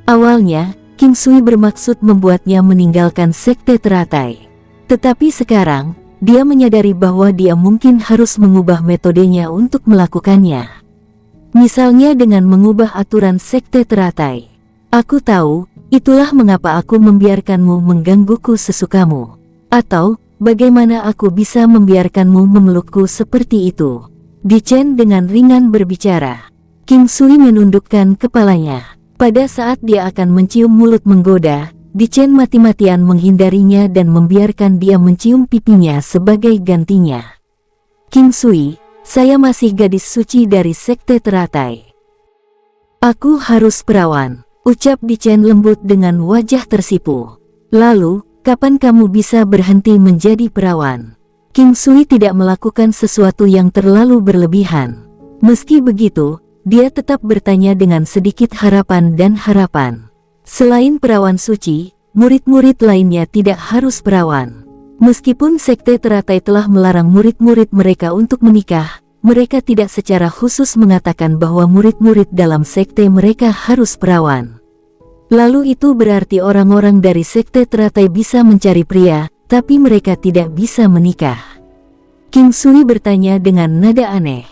Awalnya, King Sui bermaksud membuatnya meninggalkan sekte teratai. Tetapi sekarang, dia menyadari bahwa dia mungkin harus mengubah metodenya untuk melakukannya. Misalnya dengan mengubah aturan sekte teratai. Aku tahu, itulah mengapa aku membiarkanmu menggangguku sesukamu. Atau, bagaimana aku bisa membiarkanmu memelukku seperti itu? Di Chen dengan ringan berbicara. King Sui menundukkan kepalanya. Pada saat dia akan mencium mulut menggoda, Di Chen mati-matian menghindarinya dan membiarkan dia mencium pipinya sebagai gantinya. King Sui, saya masih gadis suci dari sekte teratai. Aku harus perawan, ucap Di Chen lembut dengan wajah tersipu. Lalu, kapan kamu bisa berhenti menjadi perawan? King Sui tidak melakukan sesuatu yang terlalu berlebihan. Meski begitu, dia tetap bertanya dengan sedikit harapan dan harapan. Selain perawan suci, murid-murid lainnya tidak harus perawan. Meskipun sekte teratai telah melarang murid-murid mereka untuk menikah, mereka tidak secara khusus mengatakan bahwa murid-murid dalam sekte mereka harus perawan. Lalu itu berarti orang-orang dari sekte teratai bisa mencari pria, tapi mereka tidak bisa menikah. King Sui bertanya dengan nada aneh.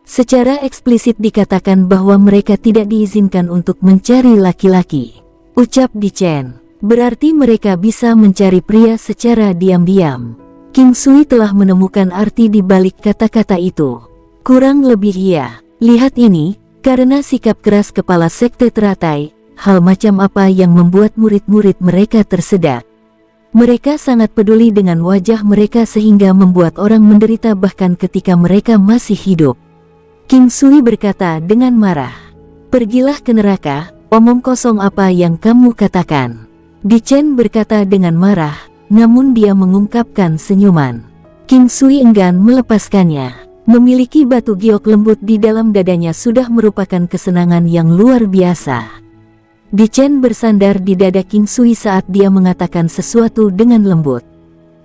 Secara eksplisit dikatakan bahwa mereka tidak diizinkan untuk mencari laki-laki. Ucap Di Chen, berarti mereka bisa mencari pria secara diam-diam. King Sui telah menemukan arti di balik kata-kata itu. Kurang lebih iya. Lihat ini, karena sikap keras kepala sekte teratai, hal macam apa yang membuat murid-murid mereka tersedak. Mereka sangat peduli dengan wajah mereka sehingga membuat orang menderita bahkan ketika mereka masih hidup. King Sui berkata dengan marah, "Pergilah ke neraka, omong kosong apa yang kamu katakan." Di Chen berkata dengan marah, namun dia mengungkapkan senyuman. King Sui enggan melepaskannya. Memiliki batu giok lembut di dalam dadanya sudah merupakan kesenangan yang luar biasa. Di Chen bersandar di dada King Sui saat dia mengatakan sesuatu dengan lembut.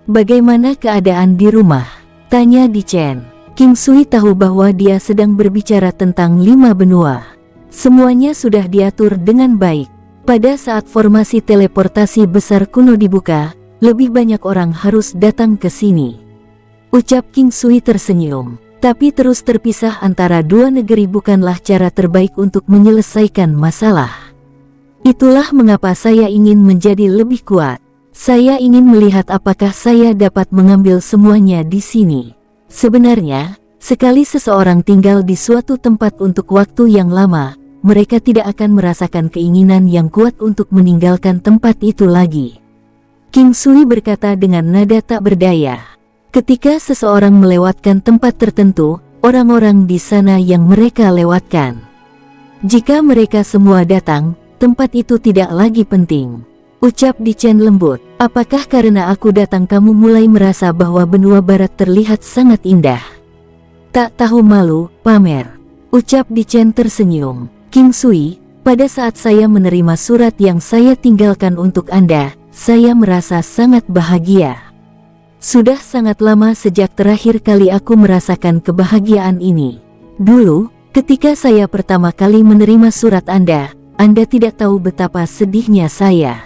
"Bagaimana keadaan di rumah?" tanya Di Chen. King Sui tahu bahwa dia sedang berbicara tentang 5 benua. Semuanya sudah diatur dengan baik. Pada saat formasi teleportasi besar kuno dibuka, lebih banyak orang harus datang ke sini. Ucap King Sui tersenyum. Tapi terus terpisah antara dua negeri bukanlah cara terbaik untuk menyelesaikan masalah. Itulah mengapa saya ingin menjadi lebih kuat. Saya ingin melihat apakah saya dapat mengambil semuanya di sini. Sebenarnya, sekali seseorang tinggal di suatu tempat untuk waktu yang lama, mereka tidak akan merasakan keinginan yang kuat untuk meninggalkan tempat itu lagi. King Sui berkata dengan nada tak berdaya. Ketika seseorang melewatkan tempat tertentu, orang-orang di sana yang mereka lewatkan. Jika mereka semua datang, tempat itu tidak lagi penting. Ucap Di Chen lembut, apakah karena aku datang kamu mulai merasa bahwa benua barat terlihat sangat indah? Tak tahu malu, pamer. Ucap Di Chen tersenyum. King Sui, pada saat saya menerima surat yang saya tinggalkan untuk Anda, saya merasa sangat bahagia. Sudah sangat lama sejak terakhir kali aku merasakan kebahagiaan ini. Dulu, ketika saya pertama kali menerima surat Anda tidak tahu betapa sedihnya saya.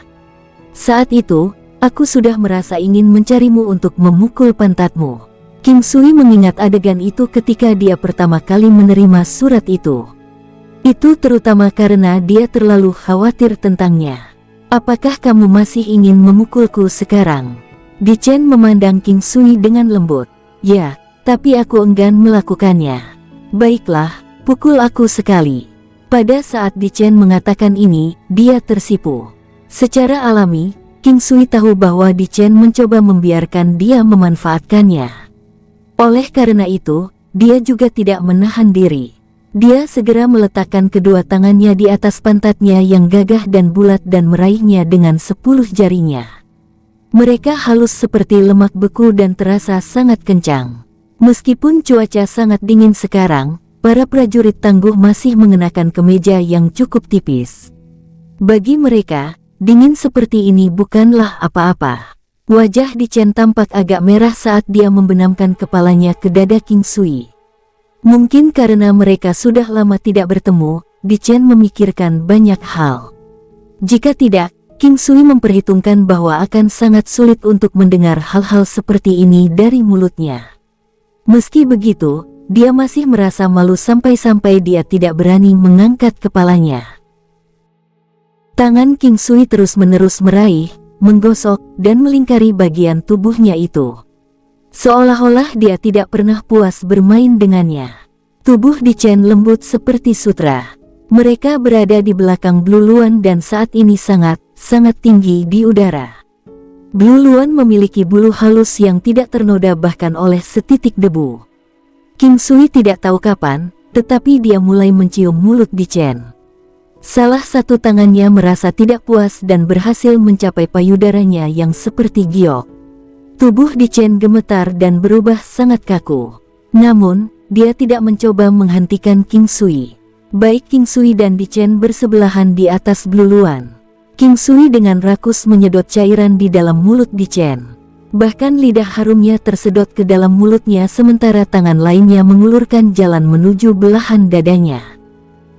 Saat itu, aku sudah merasa ingin mencarimu untuk memukul pantatmu. King Sui mengingat adegan itu ketika dia pertama kali menerima surat itu. Itu terutama karena dia terlalu khawatir tentangnya. Apakah kamu masih ingin memukulku sekarang? Di Chen memandang King Sui dengan lembut. Ya, tapi aku enggan melakukannya. Baiklah, pukul aku sekali. Pada saat Di Chen mengatakan ini, dia tersipu. Secara alami, King Sui tahu bahwa Di Chen mencoba membiarkan dia memanfaatkannya. Oleh karena itu, dia juga tidak menahan diri. Dia segera meletakkan kedua tangannya di atas pantatnya yang gagah dan bulat dan meraihnya dengan 10 jarinya. Mereka halus seperti lemak beku dan terasa sangat kencang. Meskipun cuaca sangat dingin sekarang, para prajurit tangguh masih mengenakan kemeja yang cukup tipis. Bagi mereka, dingin seperti ini bukanlah apa-apa. Wajah Di Chen tampak agak merah saat dia membenamkan kepalanya ke dada King Sui. Mungkin karena mereka sudah lama tidak bertemu, Di Chen memikirkan banyak hal. Jika tidak, King Sui memperhitungkan bahwa akan sangat sulit untuk mendengar hal-hal seperti ini dari mulutnya. Meski begitu, dia masih merasa malu sampai-sampai dia tidak berani mengangkat kepalanya. Tangan King Sui terus-menerus meraih, menggosok, dan melingkari bagian tubuhnya itu. Seolah-olah dia tidak pernah puas bermain dengannya. Tubuh Di Chen lembut seperti sutra. Mereka berada di belakang Blue Luan dan saat ini sangat tinggi di udara. Blue Luan memiliki bulu halus yang tidak ternoda bahkan oleh setitik debu. King Sui tidak tahu kapan, tetapi dia mulai mencium mulut Di Chen. Salah satu tangannya merasa tidak puas dan berhasil mencapai payudaranya yang seperti giok. Tubuh Di Chen gemetar dan berubah sangat kaku. Namun, dia tidak mencoba menghentikan King Sui. Baik King Sui dan Di Chen bersebelahan di atas Blue Luan. King Sui dengan rakus menyedot cairan di dalam mulut Di Chen. Bahkan lidah harumnya tersedot ke dalam mulutnya sementara tangan lainnya mengulurkan jalan menuju belahan dadanya.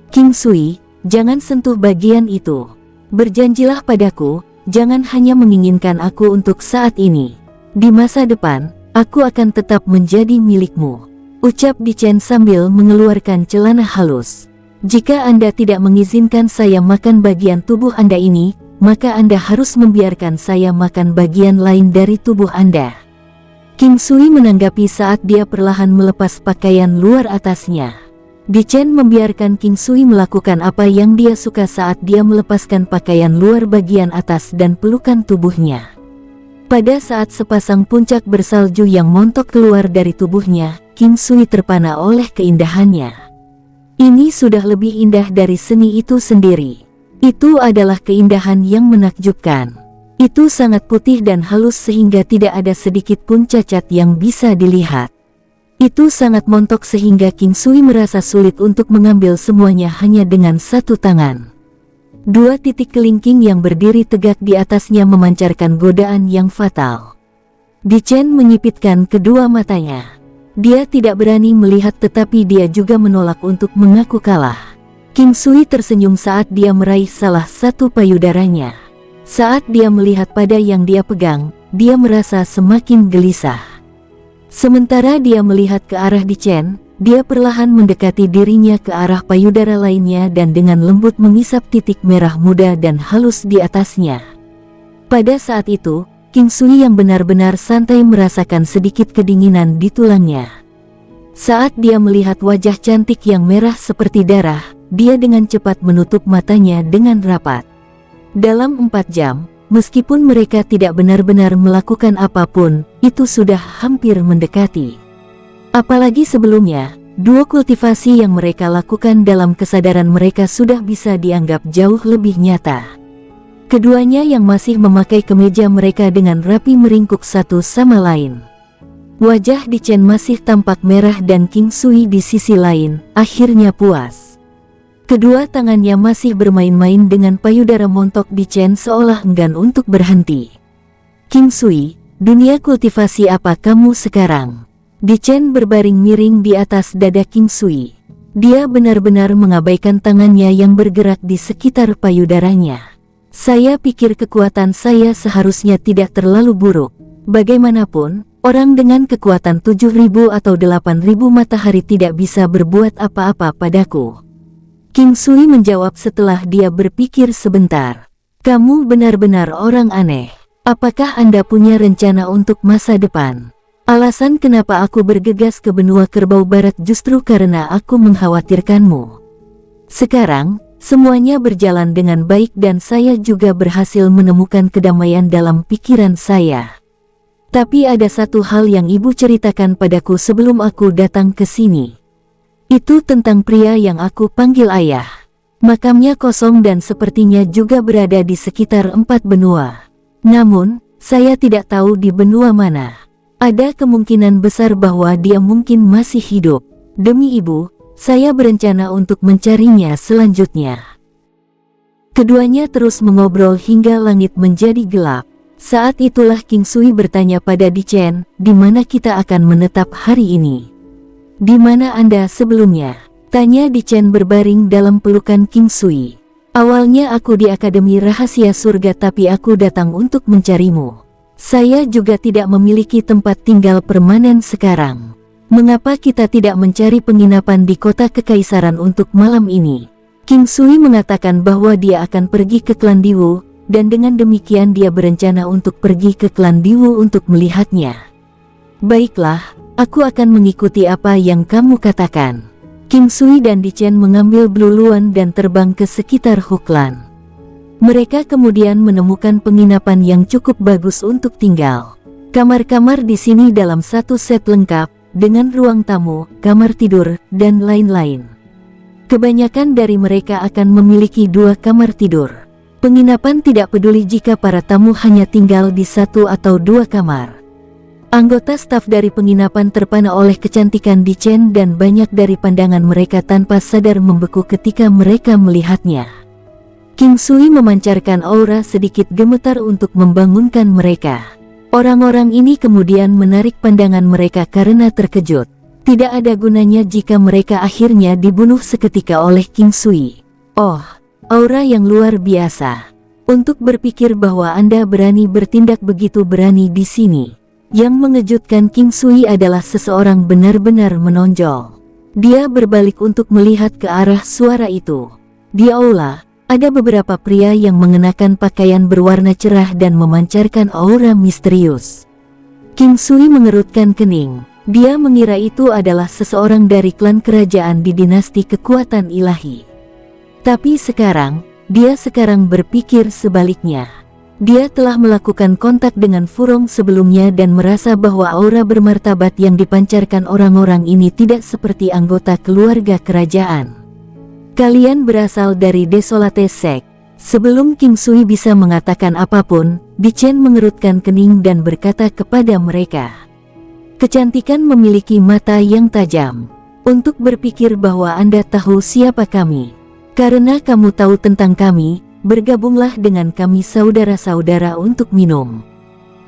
King Sui, jangan sentuh bagian itu. Berjanjilah padaku, jangan hanya menginginkan aku untuk saat ini. Di masa depan, aku akan tetap menjadi milikmu. Ucap Di Chen sambil mengeluarkan celana halus. Jika Anda tidak mengizinkan saya makan bagian tubuh Anda ini, maka Anda harus membiarkan saya makan bagian lain dari tubuh Anda. King Sui menanggapi saat dia perlahan melepas pakaian luar atasnya. Di Chen membiarkan King Sui melakukan apa yang dia suka saat dia melepaskan pakaian luar bagian atas dan pelukan tubuhnya. Pada saat sepasang puncak bersalju yang montok keluar dari tubuhnya, King Sui terpana oleh keindahannya. Ini sudah lebih indah dari seni itu sendiri. Itu adalah keindahan yang menakjubkan. Itu sangat putih dan halus sehingga tidak ada sedikit pun cacat yang bisa dilihat. Itu sangat montok sehingga King Sui merasa sulit untuk mengambil semuanya hanya dengan satu tangan. Dua titik kelingking yang berdiri tegak di atasnya memancarkan godaan yang fatal. Di Chen menyipitkan kedua matanya. Dia tidak berani melihat tetapi dia juga menolak untuk mengaku kalah. King Sui tersenyum saat dia meraih salah satu payudaranya. Saat dia melihat pada yang dia pegang, dia merasa semakin gelisah. Sementara dia melihat ke arah Di Chen, dia perlahan mendekati dirinya ke arah payudara lainnya dan dengan lembut mengisap titik merah muda dan halus di atasnya. Pada saat itu, King Sui yang benar-benar santai merasakan sedikit kedinginan di tulangnya. Saat dia melihat wajah cantik yang merah seperti darah, dia dengan cepat menutup matanya dengan rapat. Dalam 4 jam, meskipun mereka tidak benar-benar melakukan apapun, itu sudah hampir mendekati. Apalagi sebelumnya, dua kultivasi yang mereka lakukan dalam kesadaran mereka sudah bisa dianggap jauh lebih nyata. Keduanya yang masih memakai kemeja mereka dengan rapi meringkuk satu sama lain. Wajah Di Chen masih tampak merah dan King Sui di sisi lain, akhirnya puas. Kedua tangannya masih bermain-main dengan payudara montok Di Chen seolah enggan untuk berhenti. King Sui, dunia kultivasi apa kamu sekarang? Di Chen berbaring miring di atas dada King Sui. Dia benar-benar mengabaikan tangannya yang bergerak di sekitar payudaranya. Saya pikir kekuatan saya seharusnya tidak terlalu buruk. Bagaimanapun, orang dengan kekuatan 7.000 atau 8.000 matahari tidak bisa berbuat apa-apa padaku. King Sui menjawab setelah dia berpikir sebentar. Kamu benar-benar orang aneh. Apakah Anda punya rencana untuk masa depan? Alasan kenapa aku bergegas ke benua kerbau barat justru karena aku mengkhawatirkanmu. Sekarang, semuanya berjalan dengan baik dan saya juga berhasil menemukan kedamaian dalam pikiran saya. Tapi ada satu hal yang ibu ceritakan padaku sebelum aku datang ke sini. Itu tentang pria yang aku panggil ayah. Makamnya kosong dan sepertinya juga berada di sekitar 4 benua. Namun, saya tidak tahu di benua mana. Ada kemungkinan besar bahwa dia mungkin masih hidup. Demi ibu, saya berencana untuk mencarinya selanjutnya. Keduanya terus mengobrol hingga langit menjadi gelap. Saat itulah King Sui bertanya pada Di Chen, di mana kita akan menetap hari ini? Di mana Anda sebelumnya? Tanya Di Chen berbaring dalam pelukan King Sui. Awalnya aku di Akademi Rahasia Surga, tapi aku datang untuk mencarimu. Saya juga tidak memiliki tempat tinggal permanen sekarang. Mengapa kita tidak mencari penginapan di kota kekaisaran untuk malam ini? King Sui mengatakan bahwa dia akan pergi ke klan Diwu, dan dengan demikian dia berencana untuk pergi ke klan Diwu untuk melihatnya. Baiklah, aku akan mengikuti apa yang kamu katakan. King Sui dan Di Chen mengambil Blue Luan dan terbang ke sekitar Huklan. Mereka kemudian menemukan penginapan yang cukup bagus untuk tinggal. Kamar-kamar di sini dalam satu set lengkap, dengan ruang tamu, kamar tidur, dan lain-lain. Kebanyakan dari mereka akan memiliki 2 kamar tidur. Penginapan tidak peduli jika para tamu hanya tinggal di 1 atau 2 kamar. Anggota staf dari penginapan terpana oleh kecantikan Di Chen dan banyak dari pandangan mereka tanpa sadar membeku ketika mereka melihatnya. King Sui memancarkan aura sedikit gemetar untuk membangunkan mereka. Orang-orang ini kemudian menarik pandangan mereka karena terkejut. Tidak ada gunanya jika mereka akhirnya dibunuh seketika oleh King Sui. Oh, aura yang luar biasa. Untuk berpikir bahwa Anda berani bertindak begitu berani di sini. Yang mengejutkan King Sui adalah seseorang benar-benar menonjol. Dia berbalik untuk melihat ke arah suara itu. Di aula, ada beberapa pria yang mengenakan pakaian berwarna cerah dan memancarkan aura misterius. King Sui mengerutkan kening. Dia mengira itu adalah seseorang dari klan kerajaan di dinasti kekuatan ilahi. Tapi sekarang, dia berpikir sebaliknya. Dia telah melakukan kontak dengan Furong sebelumnya dan merasa bahwa aura bermartabat yang dipancarkan orang-orang ini tidak seperti anggota keluarga kerajaan. Kalian berasal dari Desolate Sect. Sebelum King Sui bisa mengatakan apapun, Di Chen mengerutkan kening dan berkata kepada mereka. Kecantikan memiliki mata yang tajam. Untuk berpikir bahwa Anda tahu siapa kami. Karena kamu tahu tentang kami, bergabunglah dengan kami saudara-saudara untuk minum.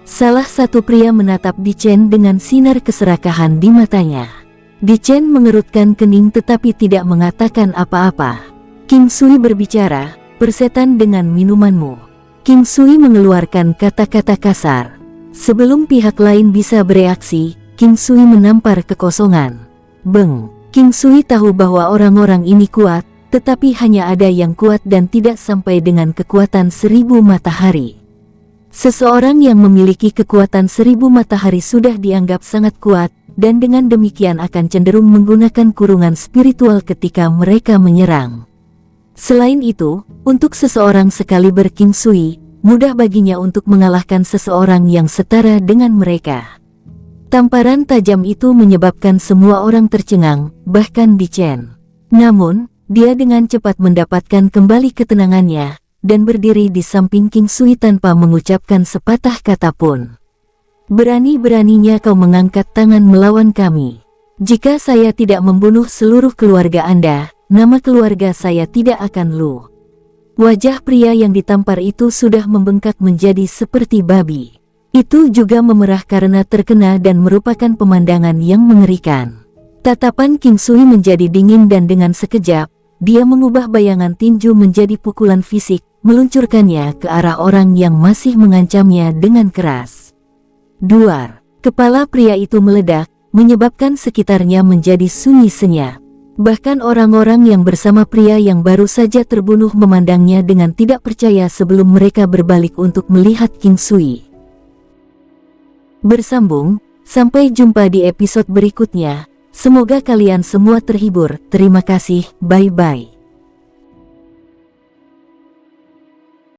Salah satu pria menatap Di Chen dengan sinar keserakahan di matanya. Di Chen mengerutkan kening tetapi tidak mengatakan apa-apa. King Sui berbicara, "Persetan dengan minumanmu." King Sui mengeluarkan kata-kata kasar. Sebelum pihak lain bisa bereaksi, King Sui menampar kekosongan. Beng! King Sui tahu bahwa orang-orang ini kuat, tetapi hanya ada yang kuat dan tidak sampai dengan kekuatan 1000 matahari. Seseorang yang memiliki kekuatan 1000 matahari sudah dianggap sangat kuat, dan dengan demikian akan cenderung menggunakan kurungan spiritual ketika mereka menyerang. Selain itu, untuk seseorang sekaliber King Sui, mudah baginya untuk mengalahkan seseorang yang setara dengan mereka. Tamparan tajam itu menyebabkan semua orang tercengang, bahkan Di Chen. Namun, dia dengan cepat mendapatkan kembali ketenangannya, dan berdiri di samping King Sui tanpa mengucapkan sepatah kata pun. Berani-beraninya kau mengangkat tangan melawan kami. Jika saya tidak membunuh seluruh keluarga Anda, nama keluarga saya tidak akan lu. Wajah pria yang ditampar itu sudah membengkak menjadi seperti babi. Itu juga memerah karena terkena dan merupakan pemandangan yang mengerikan. Tatapan King Sui menjadi dingin dan dengan sekejap, dia mengubah bayangan tinju menjadi pukulan fisik, meluncurkannya ke arah orang yang masih mengancamnya dengan keras. Duar! Kepala pria itu meledak, menyebabkan sekitarnya menjadi sunyi senyap. Bahkan orang-orang yang bersama pria yang baru saja terbunuh memandangnya dengan tidak percaya sebelum mereka berbalik untuk melihat King Sui. Bersambung, sampai jumpa di episode berikutnya. Semoga kalian semua terhibur. Terima kasih, bye-bye.